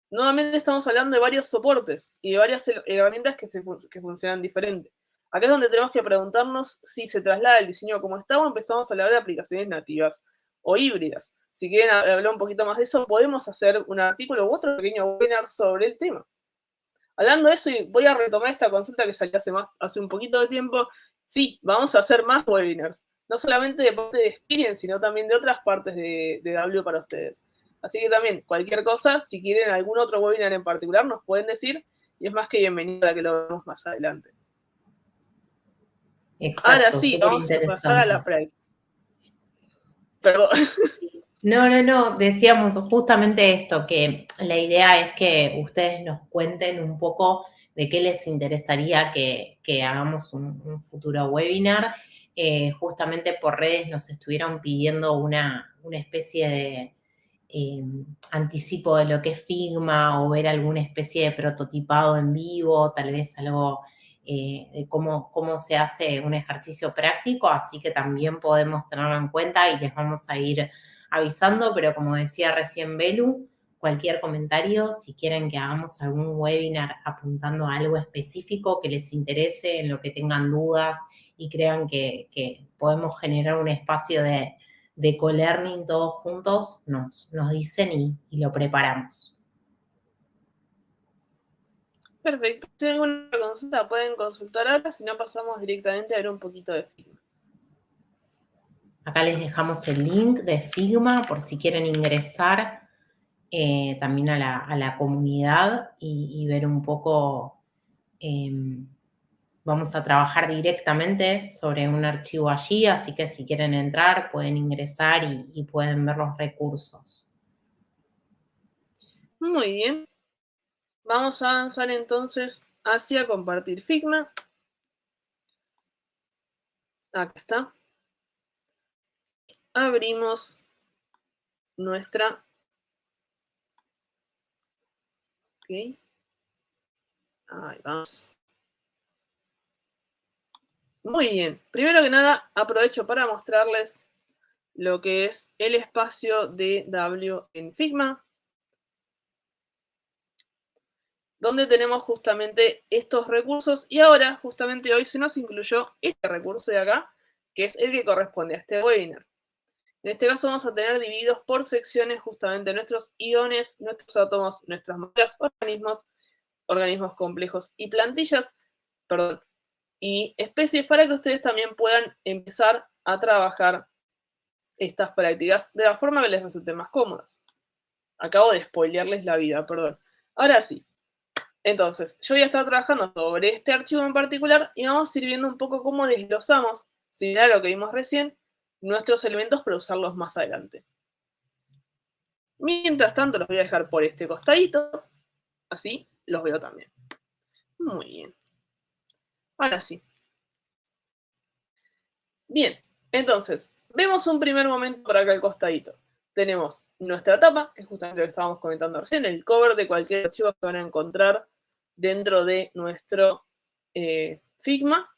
Nuevamente estamos hablando de varios soportes y de varias herramientas que funcionan diferente. Acá es donde tenemos que preguntarnos si se traslada el diseño como está o empezamos a hablar de aplicaciones nativas o híbridas. Si quieren hablar un poquito más de eso, podemos hacer un artículo u otro pequeño webinar sobre el tema. Hablando de eso, voy a retomar esta consulta que salió hace un poquito de tiempo. Sí, vamos a hacer más webinars. No solamente de parte de Experience, sino también de otras partes de W para ustedes. Así que también, cualquier cosa, si quieren algún otro webinar en particular, nos pueden decir y es más que bienvenido a que lo veamos más adelante. Exacto, ahora sí, vamos a pasar a la práctica. Perdón. No, decíamos justamente esto, que la idea es que ustedes nos cuenten un poco de qué les interesaría que hagamos un futuro webinar. Justamente por redes nos estuvieron pidiendo una especie de anticipo de lo que es Figma o ver alguna especie de prototipado en vivo, tal vez algo de cómo se hace un ejercicio práctico, así que también podemos tenerlo en cuenta y les vamos a ir avisando, pero como decía recién Belu, cualquier comentario, si quieren que hagamos algún webinar apuntando a algo específico que les interese, en lo que tengan dudas y crean que podemos generar un espacio de de colearning todos juntos, nos dicen y lo preparamos. Perfecto. Si hay alguna consulta, pueden consultar ahora, si no pasamos directamente a ver un poquito de Figma. Acá les dejamos el link de Figma por si quieren ingresar también a la comunidad y ver un poco. Vamos a trabajar directamente sobre un archivo allí, así que si quieren entrar pueden ingresar y pueden ver los recursos. Muy bien. Vamos a avanzar entonces hacia compartir Figma. Acá está. Abrimos nuestra. Ok. Ahí vamos. Muy bien. Primero que nada, aprovecho para mostrarles lo que es el espacio de W en Figma, donde tenemos justamente estos recursos y ahora, justamente hoy, se nos incluyó este recurso de acá, que es el que corresponde a este webinar. En este caso vamos a tener divididos por secciones justamente nuestros iones, nuestros átomos, nuestras moléculas, organismos complejos y plantillas, y especies para que ustedes también puedan empezar a trabajar estas prácticas de la forma que les resulte más cómodas. Acabo de spoilearles la vida, perdón. Ahora sí. Entonces, yo voy a estar trabajando sobre este archivo en particular y vamos a ir viendo un poco cómo desglosamos, similar a lo que vimos recién, nuestros elementos para usarlos más adelante. Mientras tanto, los voy a dejar por este costadito, así los veo también. Muy bien. Ahora sí. Bien, entonces, vemos un primer momento por acá al costadito. Tenemos nuestra tapa, que es justamente lo que estábamos comentando recién, el cover de cualquier archivo que van a encontrar dentro de nuestro Figma.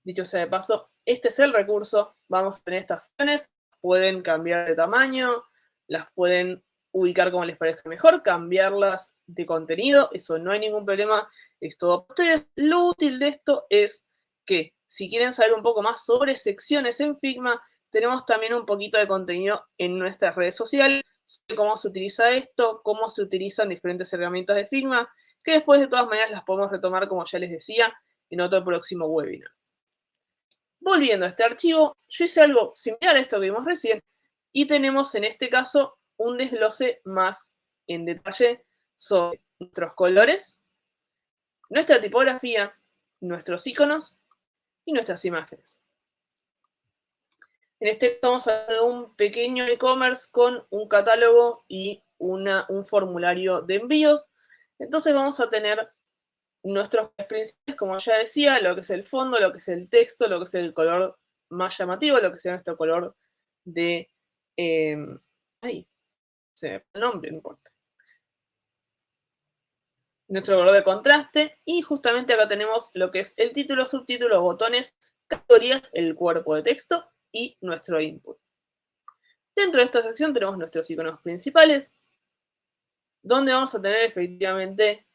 Dicho sea de paso, este es el recurso. Vamos a tener estas secciones, pueden cambiar de tamaño, las pueden ubicar como les parezca mejor, cambiarlas de contenido, eso no hay ningún problema, es todo para ustedes. Lo útil de esto es que si quieren saber un poco más sobre secciones en Figma, tenemos también un poquito de contenido en nuestras redes sociales, cómo se utiliza esto, cómo se utilizan diferentes herramientas de Figma, que después de todas maneras las podemos retomar, como ya les decía, en otro próximo webinar. Volviendo a este archivo, yo hice algo similar a esto que vimos recién y tenemos en este caso un desglose más en detalle sobre nuestros colores, nuestra tipografía, nuestros iconos y nuestras imágenes. En este caso vamos a hablar de un pequeño e-commerce con un catálogo y un formulario de envíos. Entonces vamos a tener nuestros principios, como ya decía, lo que es el fondo, lo que es el texto, lo que es el color más llamativo, lo que sea nuestro color de... ahí, se me fue el nombre, no importa. Nuestro color de contraste, y justamente acá tenemos lo que es el título, subtítulo, botones, categorías, el cuerpo de texto y nuestro input. Dentro de esta sección tenemos nuestros iconos principales, donde vamos a tener efectivamente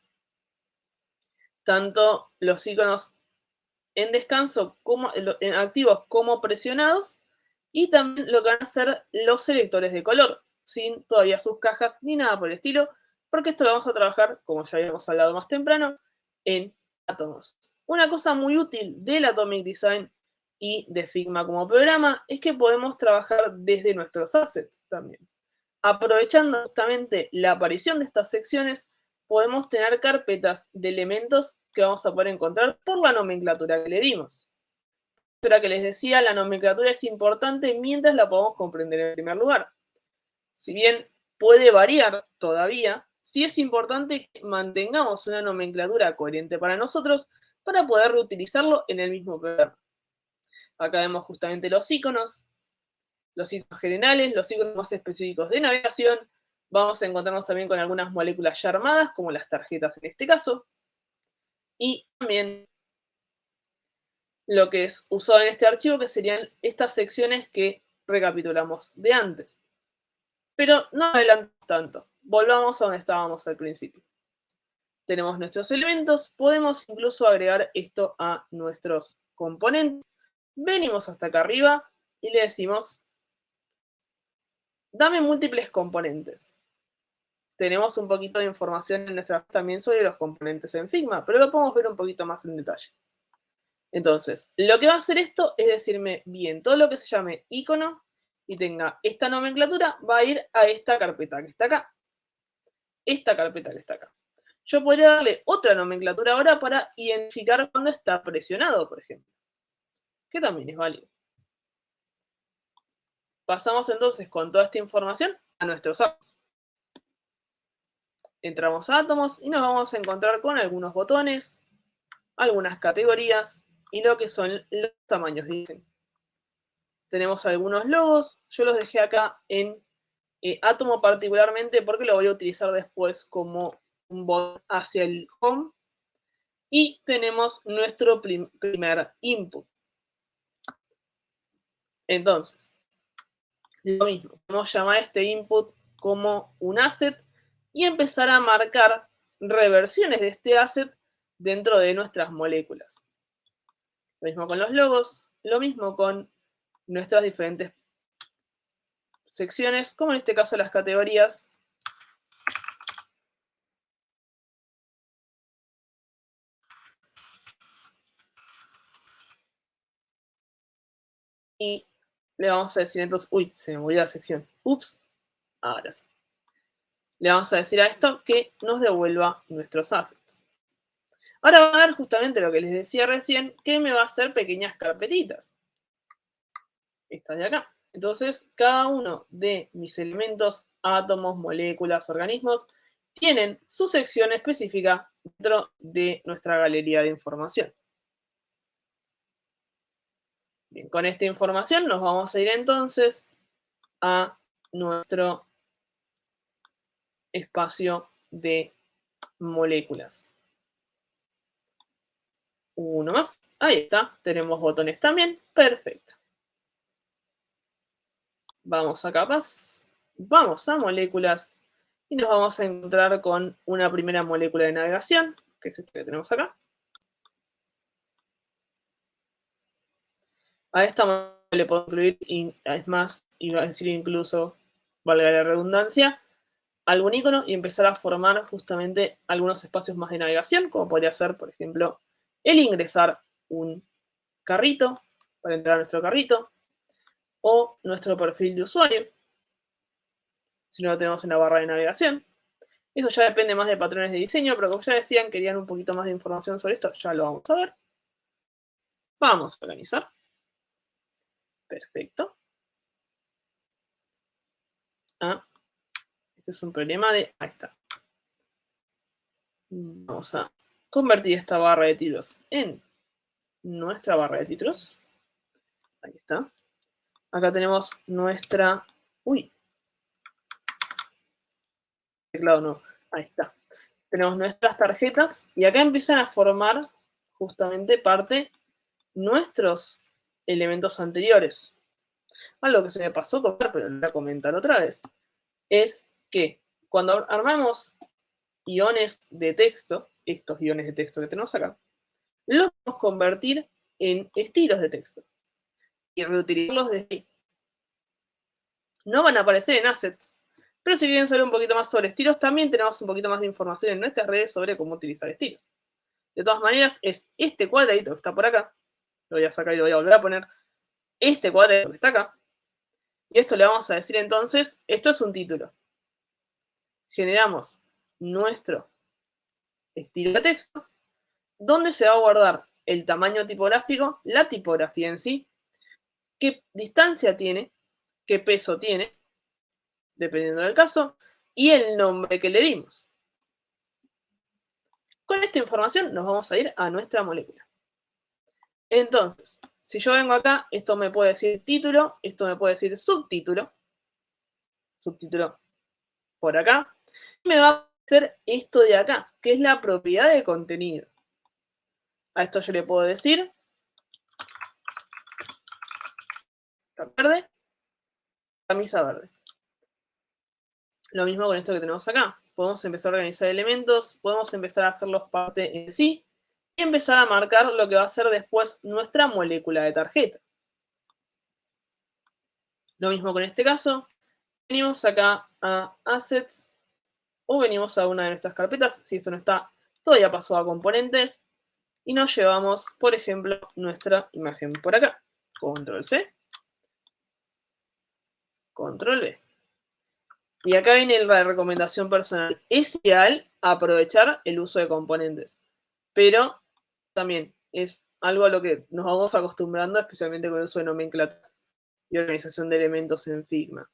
tanto los iconos en descanso, en activos como presionados, y también lo que van a hacer los selectores de color, sin todavía sus cajas ni nada por el estilo, porque esto lo vamos a trabajar, como ya habíamos hablado más temprano, en átomos. Una cosa muy útil del Atomic Design y de Figma como programa es que podemos trabajar desde nuestros assets también. Aprovechando justamente la aparición de estas secciones, podemos tener carpetas de elementos que vamos a poder encontrar por la nomenclatura que le dimos. La que les decía, la nomenclatura es importante mientras la podemos comprender en primer lugar. Si bien puede variar todavía, sí es importante que mantengamos una nomenclatura coherente para nosotros para poder reutilizarlo en el mismo programa. Acá vemos justamente los iconos generales, los iconos más específicos de navegación. Vamos a encontrarnos también con algunas moléculas ya armadas, como las tarjetas en este caso. Y también lo que es usado en este archivo, que serían estas secciones que recapitulamos de antes. Pero no adelantamos tanto. Volvamos a donde estábamos al principio. Tenemos nuestros elementos, podemos incluso agregar esto a nuestros componentes. Venimos hasta acá arriba y le decimos dame múltiples componentes. Tenemos un poquito de información en nuestra también sobre los componentes en Figma, pero lo podemos ver un poquito más en detalle. Entonces, lo que va a hacer esto es decirme, bien, todo lo que se llame icono y tenga esta nomenclatura va a ir a esta carpeta que está acá. Esta carpeta que está acá. Yo podría darle otra nomenclatura ahora para identificar cuando está presionado, por ejemplo, que también es válido. Pasamos entonces con toda esta información a nuestros átomos. Entramos a átomos y nos vamos a encontrar con algunos botones, algunas categorías y lo que son los tamaños de imagen. Tenemos algunos logos, yo los dejé acá en átomo particularmente porque lo voy a utilizar después como un botón hacia el home. Y tenemos nuestro primer input. Entonces, lo mismo, podemos llamar este input como un asset y empezar a marcar reversiones de este asset dentro de nuestras moléculas. Lo mismo con los logos, lo mismo con nuestras diferentes secciones, como en este caso las categorías. Y le vamos a decir entonces, uy, se me movió la sección, ups, ahora sí. Le vamos a decir a esto que nos devuelva nuestros assets. Ahora va a ver justamente lo que les decía recién, que me va a hacer pequeñas carpetitas. Esta de acá. Entonces, cada uno de mis elementos, átomos, moléculas, organismos, tienen su sección específica dentro de nuestra galería de información. Bien, con esta información nos vamos a ir entonces a nuestro espacio de moléculas. Uno más. Ahí está. Tenemos botones también. Perfecto. Vamos a capas. Vamos a moléculas. Y nos vamos a encontrar con una primera molécula de navegación, que es esta que tenemos acá. A esta le puedo incluir, es más, iba a decir incluso, valga la redundancia, algún icono y empezar a formar justamente algunos espacios más de navegación, como podría ser, por ejemplo, el ingresar un carrito para entrar a nuestro carrito o nuestro perfil de usuario, si no lo tenemos en la barra de navegación. Eso ya depende más de patrones de diseño, pero como ya decían, querían un poquito más de información sobre esto, ya lo vamos a ver. Vamos a organizar. Perfecto. Ah, este es un problema de... Ahí está. Vamos a convertir esta barra de títulos en nuestra barra de títulos. Ahí está. Acá tenemos nuestra... Uy. Teclado no. Ahí está. Tenemos nuestras tarjetas y acá empiezan a formar justamente parte nuestros elementos anteriores. Algo que se me pasó comentar, pero lo voy a comentar otra vez, es que cuando armamos iones de texto, estos iones de texto que tenemos acá, los podemos convertir en estilos de texto y reutilizarlos desde ahí. No van a aparecer en assets, pero si quieren saber un poquito más sobre estilos, también tenemos un poquito más de información en nuestras redes sobre cómo utilizar estilos. De todas maneras, es este cuadradito que está por acá, lo voy a sacar y lo voy a volver a poner, este cuadradito que está acá, y esto le vamos a decir entonces, esto es un título. Generamos nuestro estilo de texto, donde se va a guardar el tamaño tipográfico, la tipografía en sí, qué distancia tiene, qué peso tiene, dependiendo del caso, y el nombre que le dimos. Con esta información nos vamos a ir a nuestra molécula. Entonces, si yo vengo acá, esto me puede decir título, esto me puede decir subtítulo por acá, y me va a hacer esto de acá, que es la propiedad de contenido. A esto yo le puedo decir verde, camisa verde. Lo mismo con esto que tenemos acá. Podemos empezar a organizar elementos, podemos empezar a hacerlos parte en sí y empezar a marcar lo que va a ser después nuestra molécula de tarjeta. Lo mismo con este caso. venimos acá a Assets o venimos a una de nuestras carpetas, si esto no está, todavía pasó a componentes y nos llevamos, por ejemplo, nuestra imagen por acá. Control C, Control V. Y acá viene la recomendación personal. Es ideal aprovechar el uso de componentes, pero también es algo a lo que nos vamos acostumbrando, especialmente con el uso de nomenclaturas y organización de elementos en Figma.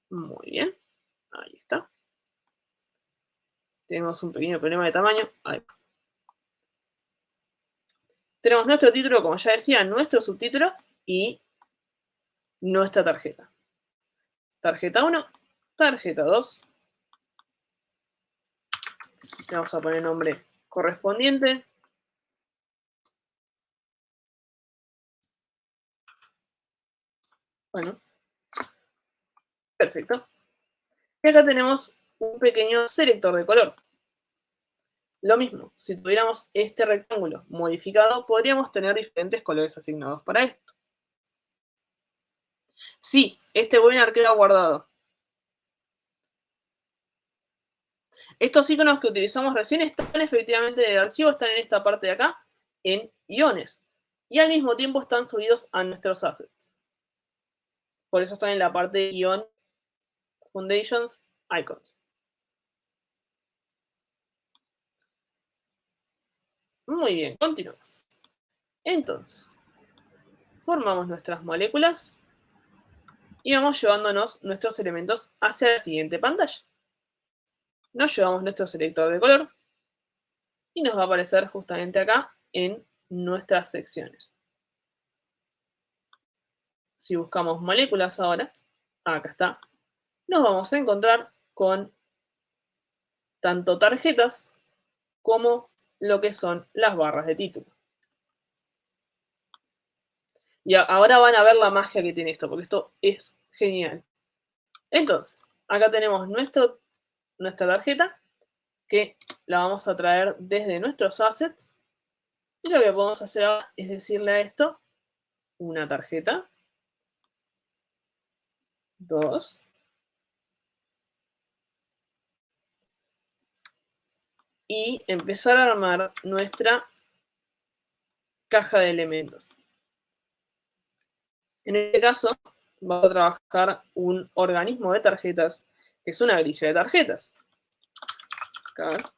Muy bien, ahí está. Tenemos un pequeño problema de tamaño. Ahí. Tenemos nuestro título, como ya decía, nuestro subtítulo y nuestra tarjeta. Tarjeta 1, tarjeta 2. Le vamos a poner el nombre correspondiente. Bueno, perfecto. Y acá tenemos un pequeño selector de color. Lo mismo, si tuviéramos este rectángulo modificado, podríamos tener diferentes colores asignados para esto. Sí, este webinar queda guardado. Estos iconos que utilizamos recién están efectivamente en el archivo, están en esta parte de acá, en iones. Y al mismo tiempo están subidos a nuestros assets. Por eso están en la parte de ion, foundations, icons. Muy bien, continuamos. Entonces, formamos nuestras moléculas y vamos llevándonos nuestros elementos hacia la siguiente pantalla. Nos llevamos nuestro selector de color y nos va a aparecer justamente acá en nuestras secciones. Si buscamos moléculas ahora, acá está, nos vamos a encontrar con tanto tarjetas como lo que son las barras de título. Y ahora van a ver la magia que tiene esto, porque esto es genial. Entonces, acá tenemos nuestra tarjeta, que la vamos a traer desde nuestros assets. Y lo que podemos hacer ahora es decirle a esto una tarjeta, 2, y empezar a armar nuestra caja de elementos. En este caso, vamos a trabajar un organismo de tarjetas, que es una grilla de tarjetas. Acá,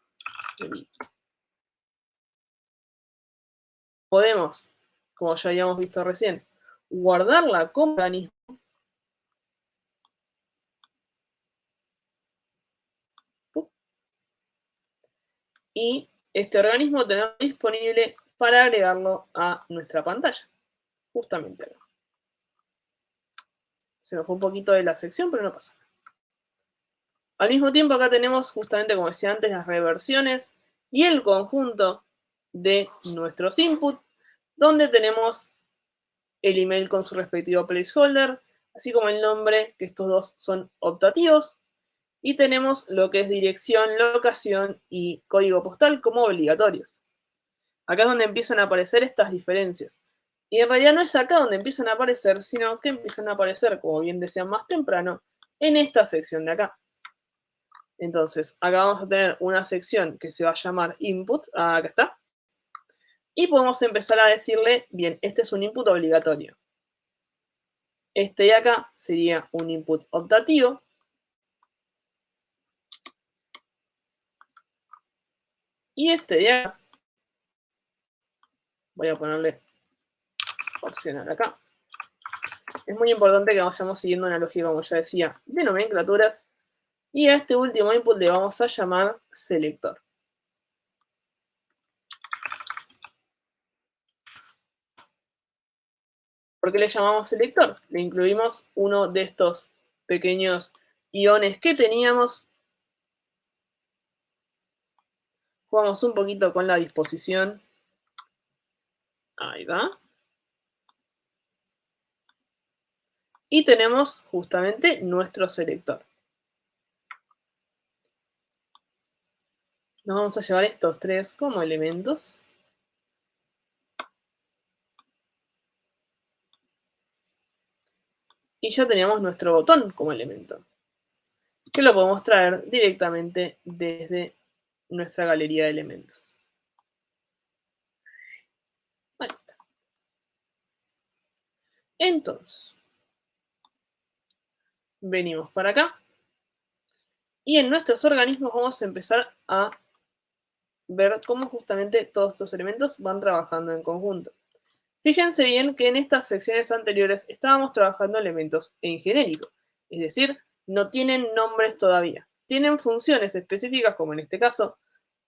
podemos, como ya habíamos visto recién, guardarla como organismo y este organismo tenemos disponible para agregarlo a nuestra pantalla. Justamente acá. Se nos fue un poquito de la sección, pero no pasa nada. Al mismo tiempo acá tenemos justamente, como decía antes, las reversiones y el conjunto de nuestros inputs, donde tenemos el email con su respectivo placeholder, así como el nombre, que estos dos son optativos, y tenemos lo que es dirección, locación y código postal como obligatorios. Acá es donde empiezan a aparecer estas diferencias. Y en realidad no es acá donde empiezan a aparecer, sino que empiezan a aparecer, como bien decían más temprano, en esta sección de acá. Entonces, acá vamos a tener una sección que se va a llamar input, acá está. Y podemos empezar a decirle, bien, este es un input obligatorio. Este de acá sería un input optativo. Y este de acá, voy a ponerle opcional acá. Es muy importante que vayamos siguiendo una lógica, como ya decía, de nomenclaturas. Y a este último input le vamos a llamar selector. ¿Por qué le llamamos selector? Le incluimos uno de estos pequeños iones que teníamos. Jugamos un poquito con la disposición. Ahí va. Y tenemos justamente nuestro selector. Nos vamos a llevar estos tres como elementos. Y ya teníamos nuestro botón como elemento, que lo podemos traer directamente desde nuestra galería de elementos. Ahí está. Entonces, venimos para acá y en nuestros organismos vamos a empezar a ver cómo justamente todos estos elementos van trabajando en conjunto. Fíjense bien que en estas secciones anteriores estábamos trabajando elementos en genérico, es decir, no tienen nombres todavía. Tienen funciones específicas, como en este caso,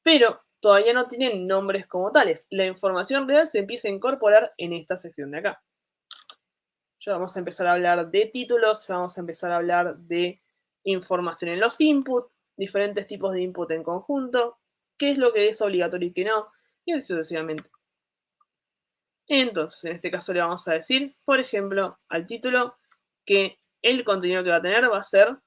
pero todavía no tienen nombres como tales. La información real se empieza a incorporar en esta sección de acá. Ya vamos a empezar a hablar de títulos, ya vamos a empezar a hablar de información en los inputs, diferentes tipos de input en conjunto, qué es lo que es obligatorio y qué no, y así sucesivamente. Entonces, en este caso le vamos a decir, por ejemplo, al título que el contenido que va a tener va a ser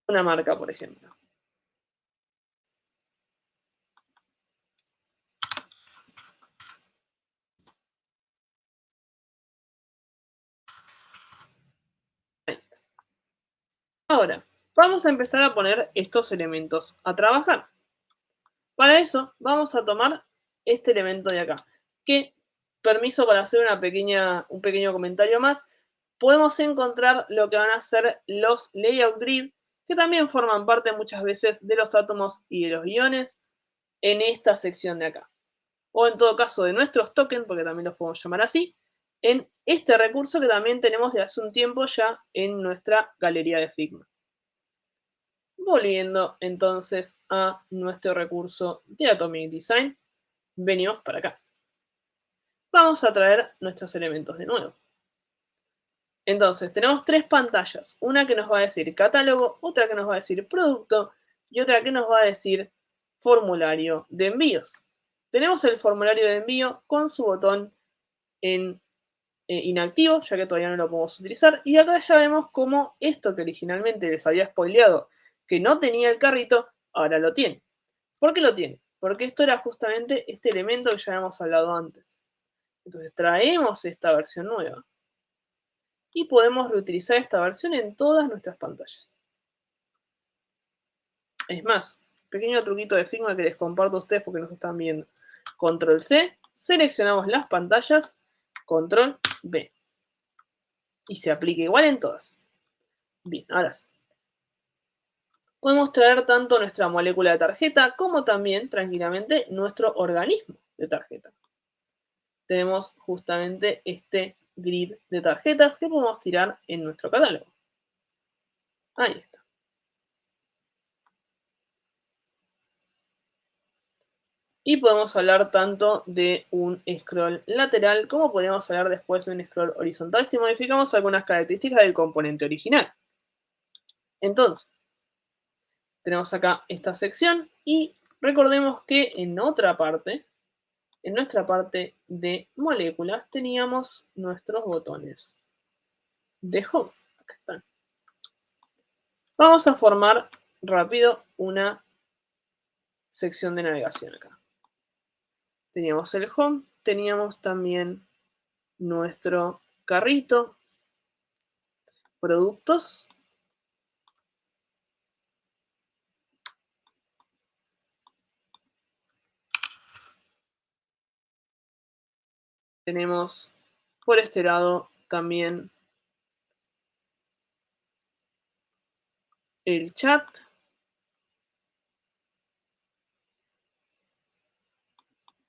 una marca, por ejemplo. Ahí está. Ahora, vamos a empezar a poner estos elementos a trabajar. Para eso, vamos a tomar este elemento de acá, que, permiso para hacer un pequeño comentario más, podemos encontrar lo que van a ser los layout grid, que también forman parte muchas veces de los átomos y de los iones en esta sección de acá. O en todo caso de nuestros tokens, porque también los podemos llamar así, en este recurso que también tenemos de hace un tiempo ya en nuestra galería de Figma. Volviendo entonces a nuestro recurso de Atomic Design, venimos para acá. Vamos a traer nuestros elementos de nuevo. Entonces, tenemos tres pantallas. Una que nos va a decir catálogo, otra que nos va a decir producto y otra que nos va a decir formulario de envíos. Tenemos el formulario de envío con su botón en inactivo, ya que todavía no lo podemos utilizar. Y acá ya vemos cómo esto que originalmente les había spoileado que no tenía el carrito, ahora lo tiene. ¿Por qué lo tiene? Porque esto era justamente este elemento que ya habíamos hablado antes. Entonces traemos esta versión nueva y podemos reutilizar esta versión en todas nuestras pantallas. Es más, pequeño truquito de Figma que les comparto a ustedes porque nos están viendo. Control C, seleccionamos las pantallas, Control V. Y se aplica igual en todas. Bien, ahora sí. Podemos traer tanto nuestra molécula de tarjeta como también, tranquilamente, nuestro organismo de tarjeta. Tenemos justamente este grid de tarjetas que podemos tirar en nuestro catálogo. Ahí está. Y podemos hablar tanto de un scroll lateral como podemos hablar después de un scroll horizontal si modificamos algunas características del componente original. Entonces, tenemos acá esta sección y recordemos que en otra parte, en nuestra parte de moléculas, teníamos nuestros botones de home. Acá están. Vamos a formar rápido una sección de navegación acá. Teníamos el home, teníamos también nuestro carrito, productos, tenemos por este lado también el chat,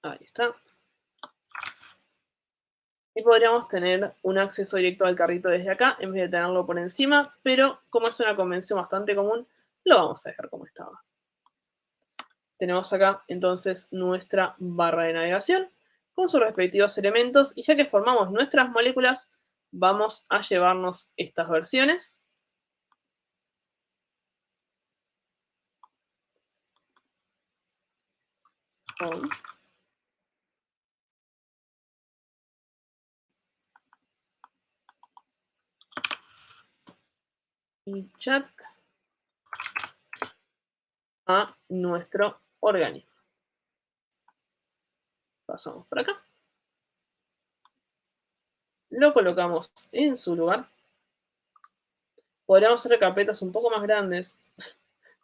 ahí está. Y podríamos tener un acceso directo al carrito desde acá en vez de tenerlo por encima, pero como es una convención bastante común, lo vamos a dejar como estaba. Tenemos acá entonces nuestra barra de navegación con sus respectivos elementos y ya que formamos nuestras moléculas, vamos a llevarnos estas versiones. Home. Y chat a nuestro organismo. Pasamos por acá. Lo colocamos en su lugar. Podríamos hacer carpetas un poco más grandes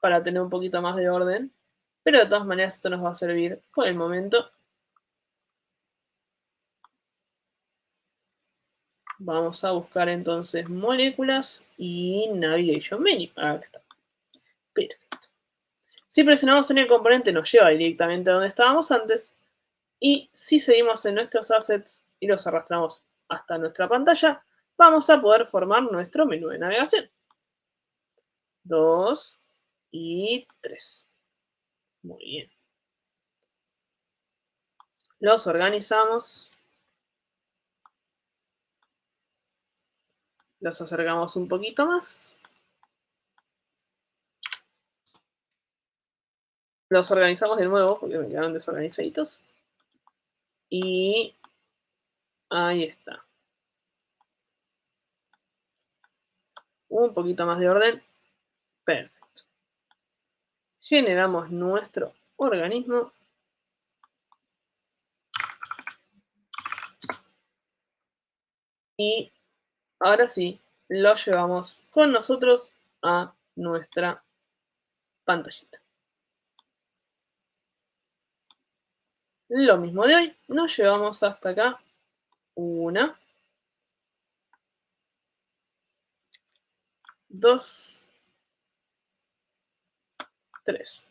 para tener un poquito más de orden, pero de todas maneras esto nos va a servir por el momento. Vamos a buscar entonces moléculas y Navigation Menu. Acá está. Perfecto. Si presionamos en el componente nos lleva directamente a donde estábamos antes. Y si seguimos en nuestros assets y los arrastramos hasta nuestra pantalla, vamos a poder formar nuestro menú de navegación. 2 y 3. Muy bien. Los organizamos. Los acercamos un poquito más. Los organizamos de nuevo porque me quedaron desorganizaditos. Y ahí está. Un poquito más de orden. Perfecto. Generamos nuestro organismo. Y ahora sí, lo llevamos con nosotros a nuestra pantallita. Lo mismo de hoy, nos llevamos hasta acá 1, 2, 3.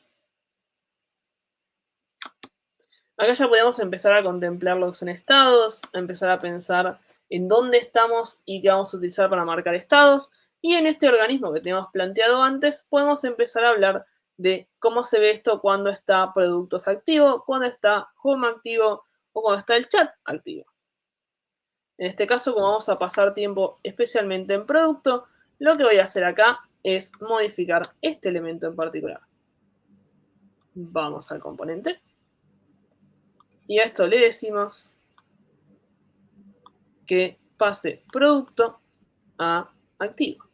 Acá ya podemos empezar a contemplar lo que son estados, a empezar a pensar en dónde estamos y qué vamos a utilizar para marcar estados. Y en este organismo que teníamos planteado antes, podemos empezar a hablar de cómo se ve esto cuando está productos activo, cuando está home activo o cuando está el chat activo. En este caso, como vamos a pasar tiempo especialmente en producto, lo que voy a hacer acá es modificar este elemento en particular. Vamos al componente. Y a esto le decimos que pase producto a activo.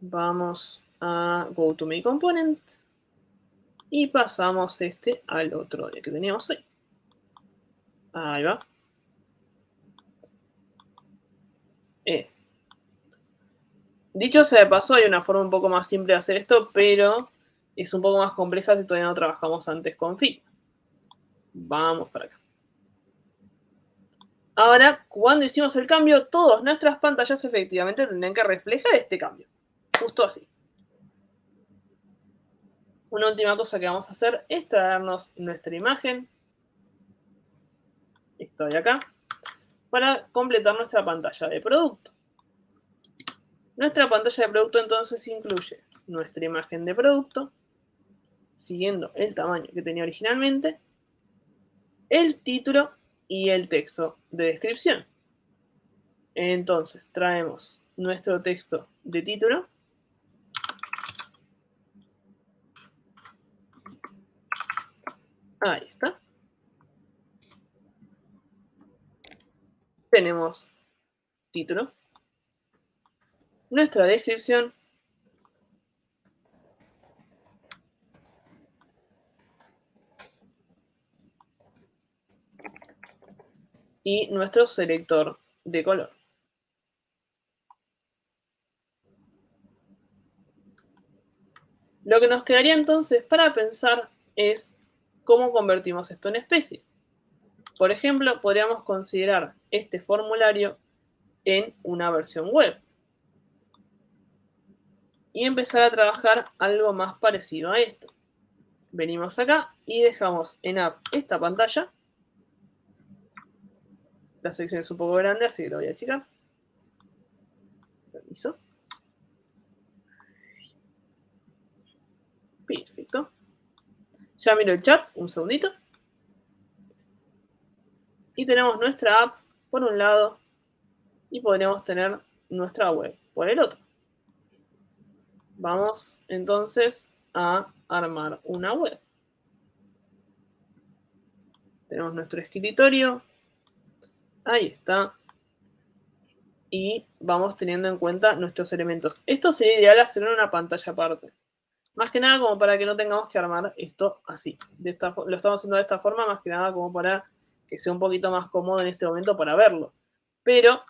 Vamos a go to my component y pasamos este al otro que teníamos ahí. Ahí va. Dicho sea de paso, hay una forma un poco más simple de hacer esto, pero es un poco más compleja si todavía no trabajamos antes con Figma. Vamos para acá. Ahora, cuando hicimos el cambio, todas nuestras pantallas efectivamente tendrían que reflejar este cambio. Justo así. Una última cosa que vamos a hacer es traernos nuestra imagen. Estoy acá. Para completar nuestra pantalla de producto. Nuestra pantalla de producto entonces incluye nuestra imagen de producto, siguiendo el tamaño que tenía originalmente, el título y el texto de descripción. Entonces traemos nuestro texto de título. Ahí está. Tenemos título, nuestra descripción y nuestro selector de color. Lo que nos quedaría entonces para pensar es cómo convertimos esto en especie. Por ejemplo, podríamos considerar este formulario en una versión web y empezar a trabajar algo más parecido a esto. Venimos acá y dejamos en app esta pantalla. La sección es un poco grande, así que lo voy a achicar. Permiso. Perfecto. Ya miro el chat, un segundito. Y tenemos nuestra app por un lado y podríamos tener nuestra web por el otro. Vamos entonces a armar una web. Tenemos nuestro escritorio. Ahí está. Y vamos teniendo en cuenta nuestros elementos. Esto sería ideal hacerlo en una pantalla aparte. Más que nada como para que no tengamos que armar esto así. Lo estamos haciendo de esta forma, más que nada como para que sea un poquito más cómodo en este momento para verlo. Pero,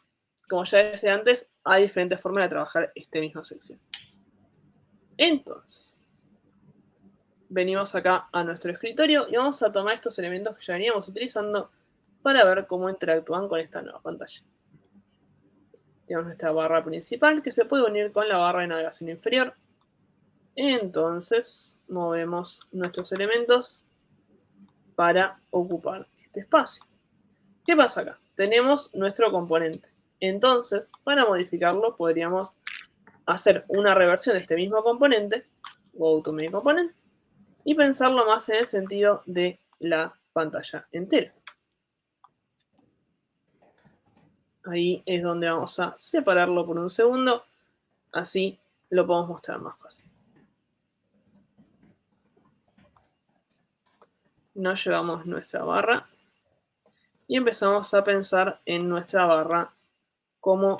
como ya decía antes, hay diferentes formas de trabajar esta misma sección. Entonces, venimos acá a nuestro escritorio y vamos a tomar estos elementos que ya veníamos utilizando para ver cómo interactúan con esta nueva pantalla. Tenemos nuestra barra principal que se puede unir con la barra de navegación inferior. Entonces, movemos nuestros elementos para ocupar este espacio. ¿Qué pasa acá? Tenemos nuestro componente. Entonces, para modificarlo, podríamos hacer una reversión de este mismo componente, go to main component, y pensarlo más en el sentido de la pantalla entera. Ahí es donde vamos a separarlo por un segundo, así lo podemos mostrar más fácil. Nos llevamos nuestra barra y empezamos a pensar en nuestra barra como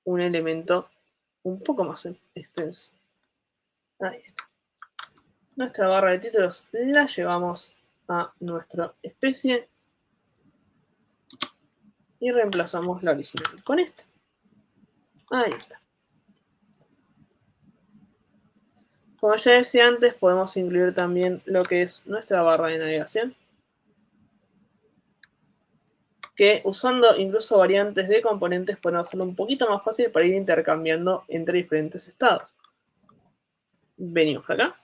un elemento un poco más extenso. Ahí está. Nuestra barra de títulos la llevamos a nuestra especie y reemplazamos la original con esta. Ahí está. Como ya decía antes, podemos incluir también lo que es nuestra barra de navegación, que usando incluso variantes de componentes podemos hacerlo un poquito más fácil para ir intercambiando entre diferentes estados. Venimos acá.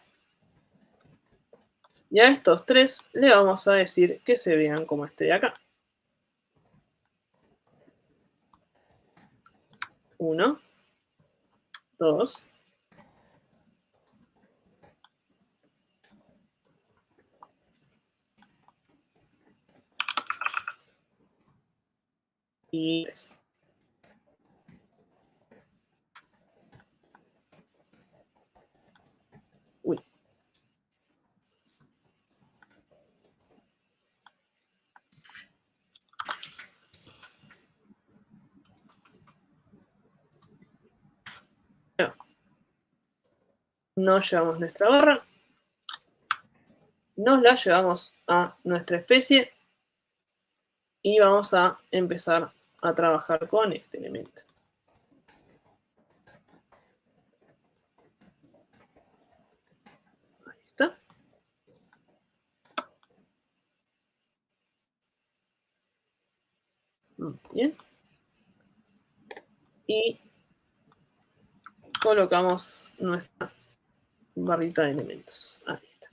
Y a estos tres le vamos a decir que se vean como este de acá. 1, 2, y 3. Uy. Nos llevamos nuestra barra, nos la llevamos a nuestra especie y vamos a empezar a trabajar con este elemento. Ahí está. Muy bien. Y colocamos nuestra barrita de elementos. Ahí está.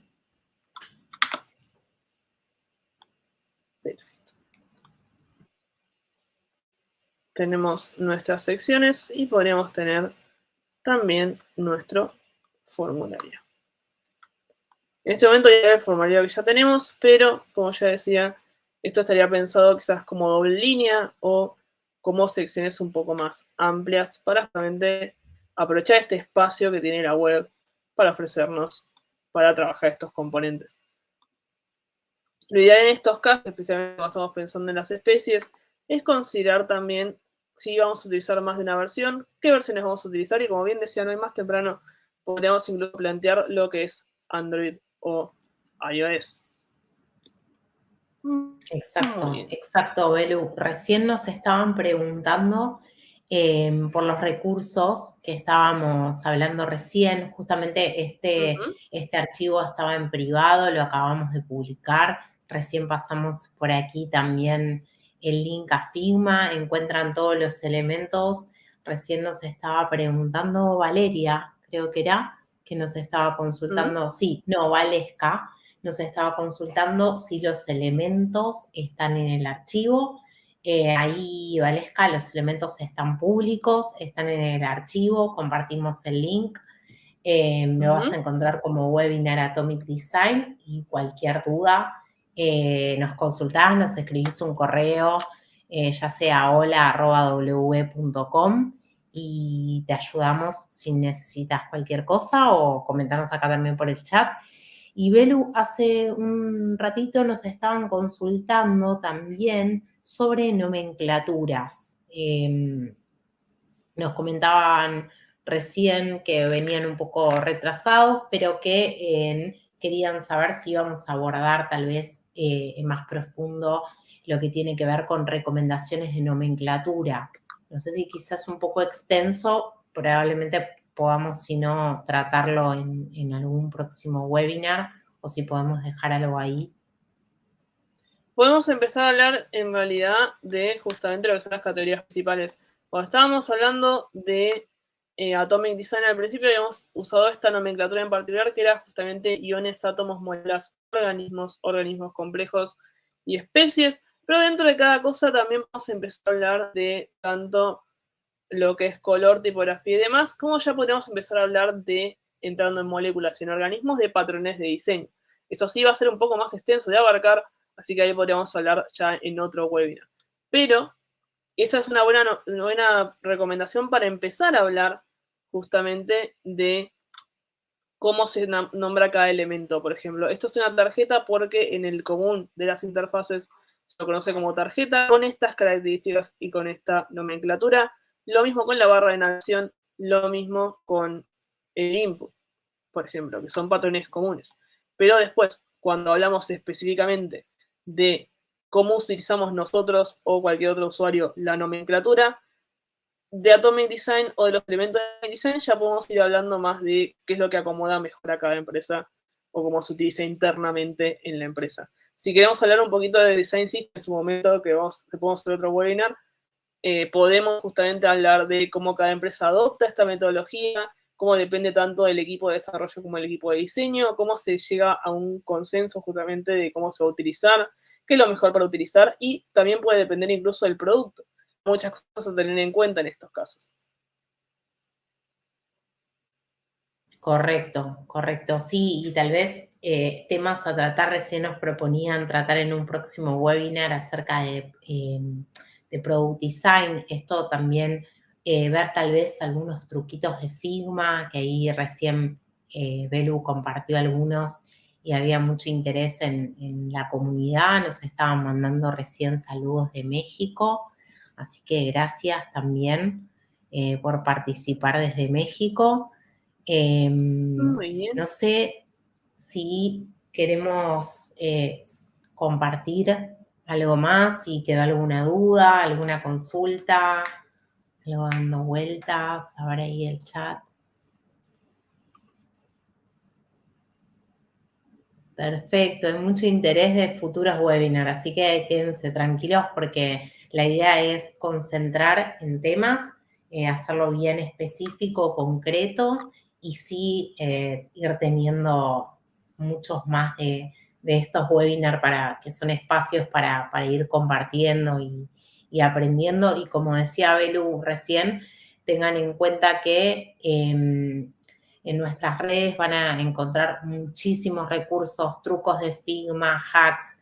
Perfecto. Tenemos nuestras secciones y podríamos tener también nuestro formulario. En este momento ya el formulario que ya tenemos, pero como ya decía, esto estaría pensado quizás como doble línea o como secciones un poco más amplias para justamente aprovechar este espacio que tiene la web para ofrecernos para trabajar estos componentes. Lo ideal en estos casos, especialmente cuando estamos pensando en las especies, es considerar también si vamos a utilizar más de una versión, qué versiones vamos a utilizar, y como bien decía Noé más temprano, podríamos incluso plantear lo que es Android o iOS. Exacto, Belu. Recién nos estaban preguntando por los recursos que estábamos hablando recién. Justamente este archivo estaba en privado, lo acabamos de publicar. Recién pasamos por aquí también el link a Figma, encuentran todos los elementos. Recién nos estaba preguntando Valeria, creo que era, que nos estaba consultando, Valesca, nos estaba consultando si los elementos están en el archivo. Ahí, Valesca, los elementos están públicos, están en el archivo, compartimos el link. Me vas a encontrar como Webinar Atomic Design y cualquier duda nos consultás, nos escribís un correo, ya sea hola@w.com y te ayudamos si necesitas cualquier cosa o comentarnos acá también por el chat. Y Belu, hace un ratito nos estaban consultando también sobre nomenclaturas. Nos comentaban recién, que venían un poco retrasados, pero que querían saber si íbamos a abordar tal vez más profundo lo que tiene que ver con recomendaciones de nomenclatura. No sé si quizás un poco extenso, probablemente podamos, si no, tratarlo en algún próximo webinar, o si podemos dejar algo ahí. Podemos empezar a hablar en realidad de justamente lo que son las categorías principales. Cuando estábamos hablando de Atomic Design al principio, habíamos usado esta nomenclatura en particular, que era justamente iones, átomos, moléculas, organismos complejos y especies, pero dentro de cada cosa también vamos a empezar a hablar de tanto lo que es color, tipografía y demás, como ya podríamos empezar a hablar de, entrando en moléculas y en organismos, de patrones de diseño. Eso sí va a ser un poco más extenso de abarcar, así que ahí podríamos hablar ya en otro webinar. Pero esa es una buena recomendación para empezar a hablar justamente de cómo se nombra cada elemento. Por ejemplo, esto es una tarjeta porque en el común de las interfaces se lo conoce como tarjeta con estas características y con esta nomenclatura. Lo mismo con la barra de navegación, lo mismo con el input, por ejemplo, que son patrones comunes. Pero después, cuando hablamos específicamente de cómo utilizamos nosotros o cualquier otro usuario la nomenclatura de Atomic Design o de los elementos de design, ya podemos ir hablando más de qué es lo que acomoda mejor a cada empresa o cómo se utiliza internamente en la empresa. Si queremos hablar un poquito de Design System en su momento, que podemos hacer otro webinar, podemos justamente hablar de cómo cada empresa adopta esta metodología, cómo depende tanto del equipo de desarrollo como del equipo de diseño, cómo se llega a un consenso justamente de cómo se va a utilizar, qué es lo mejor para utilizar, y también puede depender incluso del producto. Muchas cosas a tener en cuenta en estos casos. Correcto, correcto. Sí, y tal vez temas a tratar, recién nos proponían tratar en un próximo webinar acerca de Product Design. Esto también, ver tal vez algunos truquitos de Figma, que ahí recién Belu compartió algunos y había mucho interés en la comunidad. Nos estaban mandando recién saludos de México, así que gracias también por participar desde México. Muy bien. No sé si queremos compartir algo más, si quedó alguna duda, alguna consulta, algo dando vueltas, ahora ahí el chat. Perfecto, hay mucho interés de futuros webinars, así que quédense tranquilos porque la idea es concentrar en temas, hacerlo bien específico, concreto, y sí ir teniendo muchos más de estos webinars que son espacios para ir compartiendo y aprendiendo. Y como decía Belu recién, tengan en cuenta que en nuestras redes van a encontrar muchísimos recursos, trucos de Figma, hacks,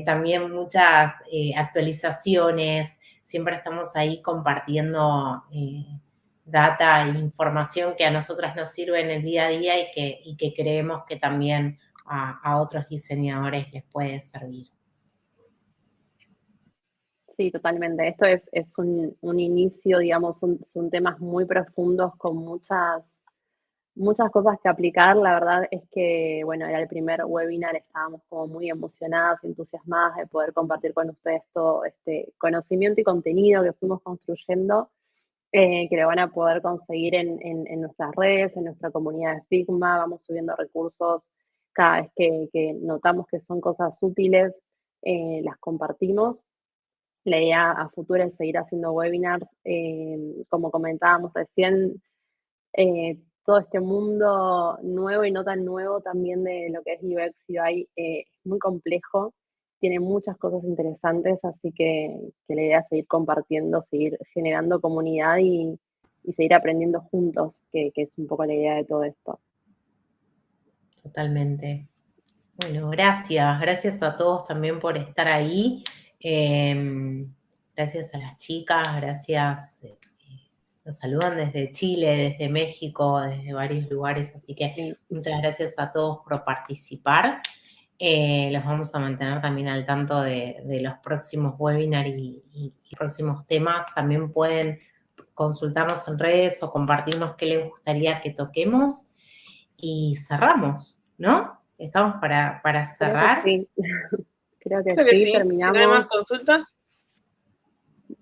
también muchas actualizaciones. Siempre estamos ahí compartiendo data e información que a nosotras nos sirve en el día a día y que creemos que también a otros diseñadores les puede servir. Sí, totalmente. Esto es un inicio, digamos, son temas muy profundos con muchas cosas que aplicar. La verdad es que, bueno, era el primer webinar, estábamos como muy emocionadas y entusiasmadas de poder compartir con ustedes todo este conocimiento y contenido que fuimos construyendo, que lo van a poder conseguir en nuestras redes, en nuestra comunidad de Figma. Vamos subiendo recursos cada vez que notamos que son cosas útiles, las compartimos. La idea a futuro es seguir haciendo webinars, como comentábamos recién, todo este mundo nuevo y no tan nuevo también de lo que es UX UI es muy complejo, tiene muchas cosas interesantes, así que la idea es seguir compartiendo, seguir generando comunidad y seguir aprendiendo juntos, que es un poco la idea de todo esto. Nos Bueno, gracias a todos también por estar ahí. Gracias a las chicas, gracias. Nos saludan desde Chile, desde México, desde varios lugares, así que muchas gracias a todos por participar. Los vamos a mantener también al tanto de los próximos webinars y próximos temas. También pueden consultarnos en redes o compartirnos qué les gustaría que toquemos y cerramos, ¿no? ¿Estamos para cerrar? Creo que Creo que sí, sí. Si no hay más consultas.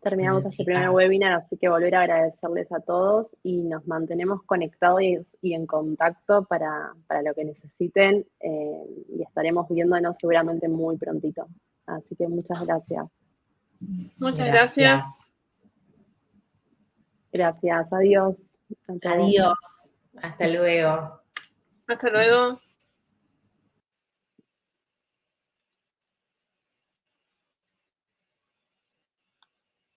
Terminamos Bueno, este primer chicas. webinar, así que volver a agradecerles a todos y nos mantenemos conectados y en contacto para lo que necesiten y estaremos viéndonos seguramente muy prontito. Así que muchas gracias. Muchas gracias. Gracias, adiós. Adiós, hasta luego. Hasta luego.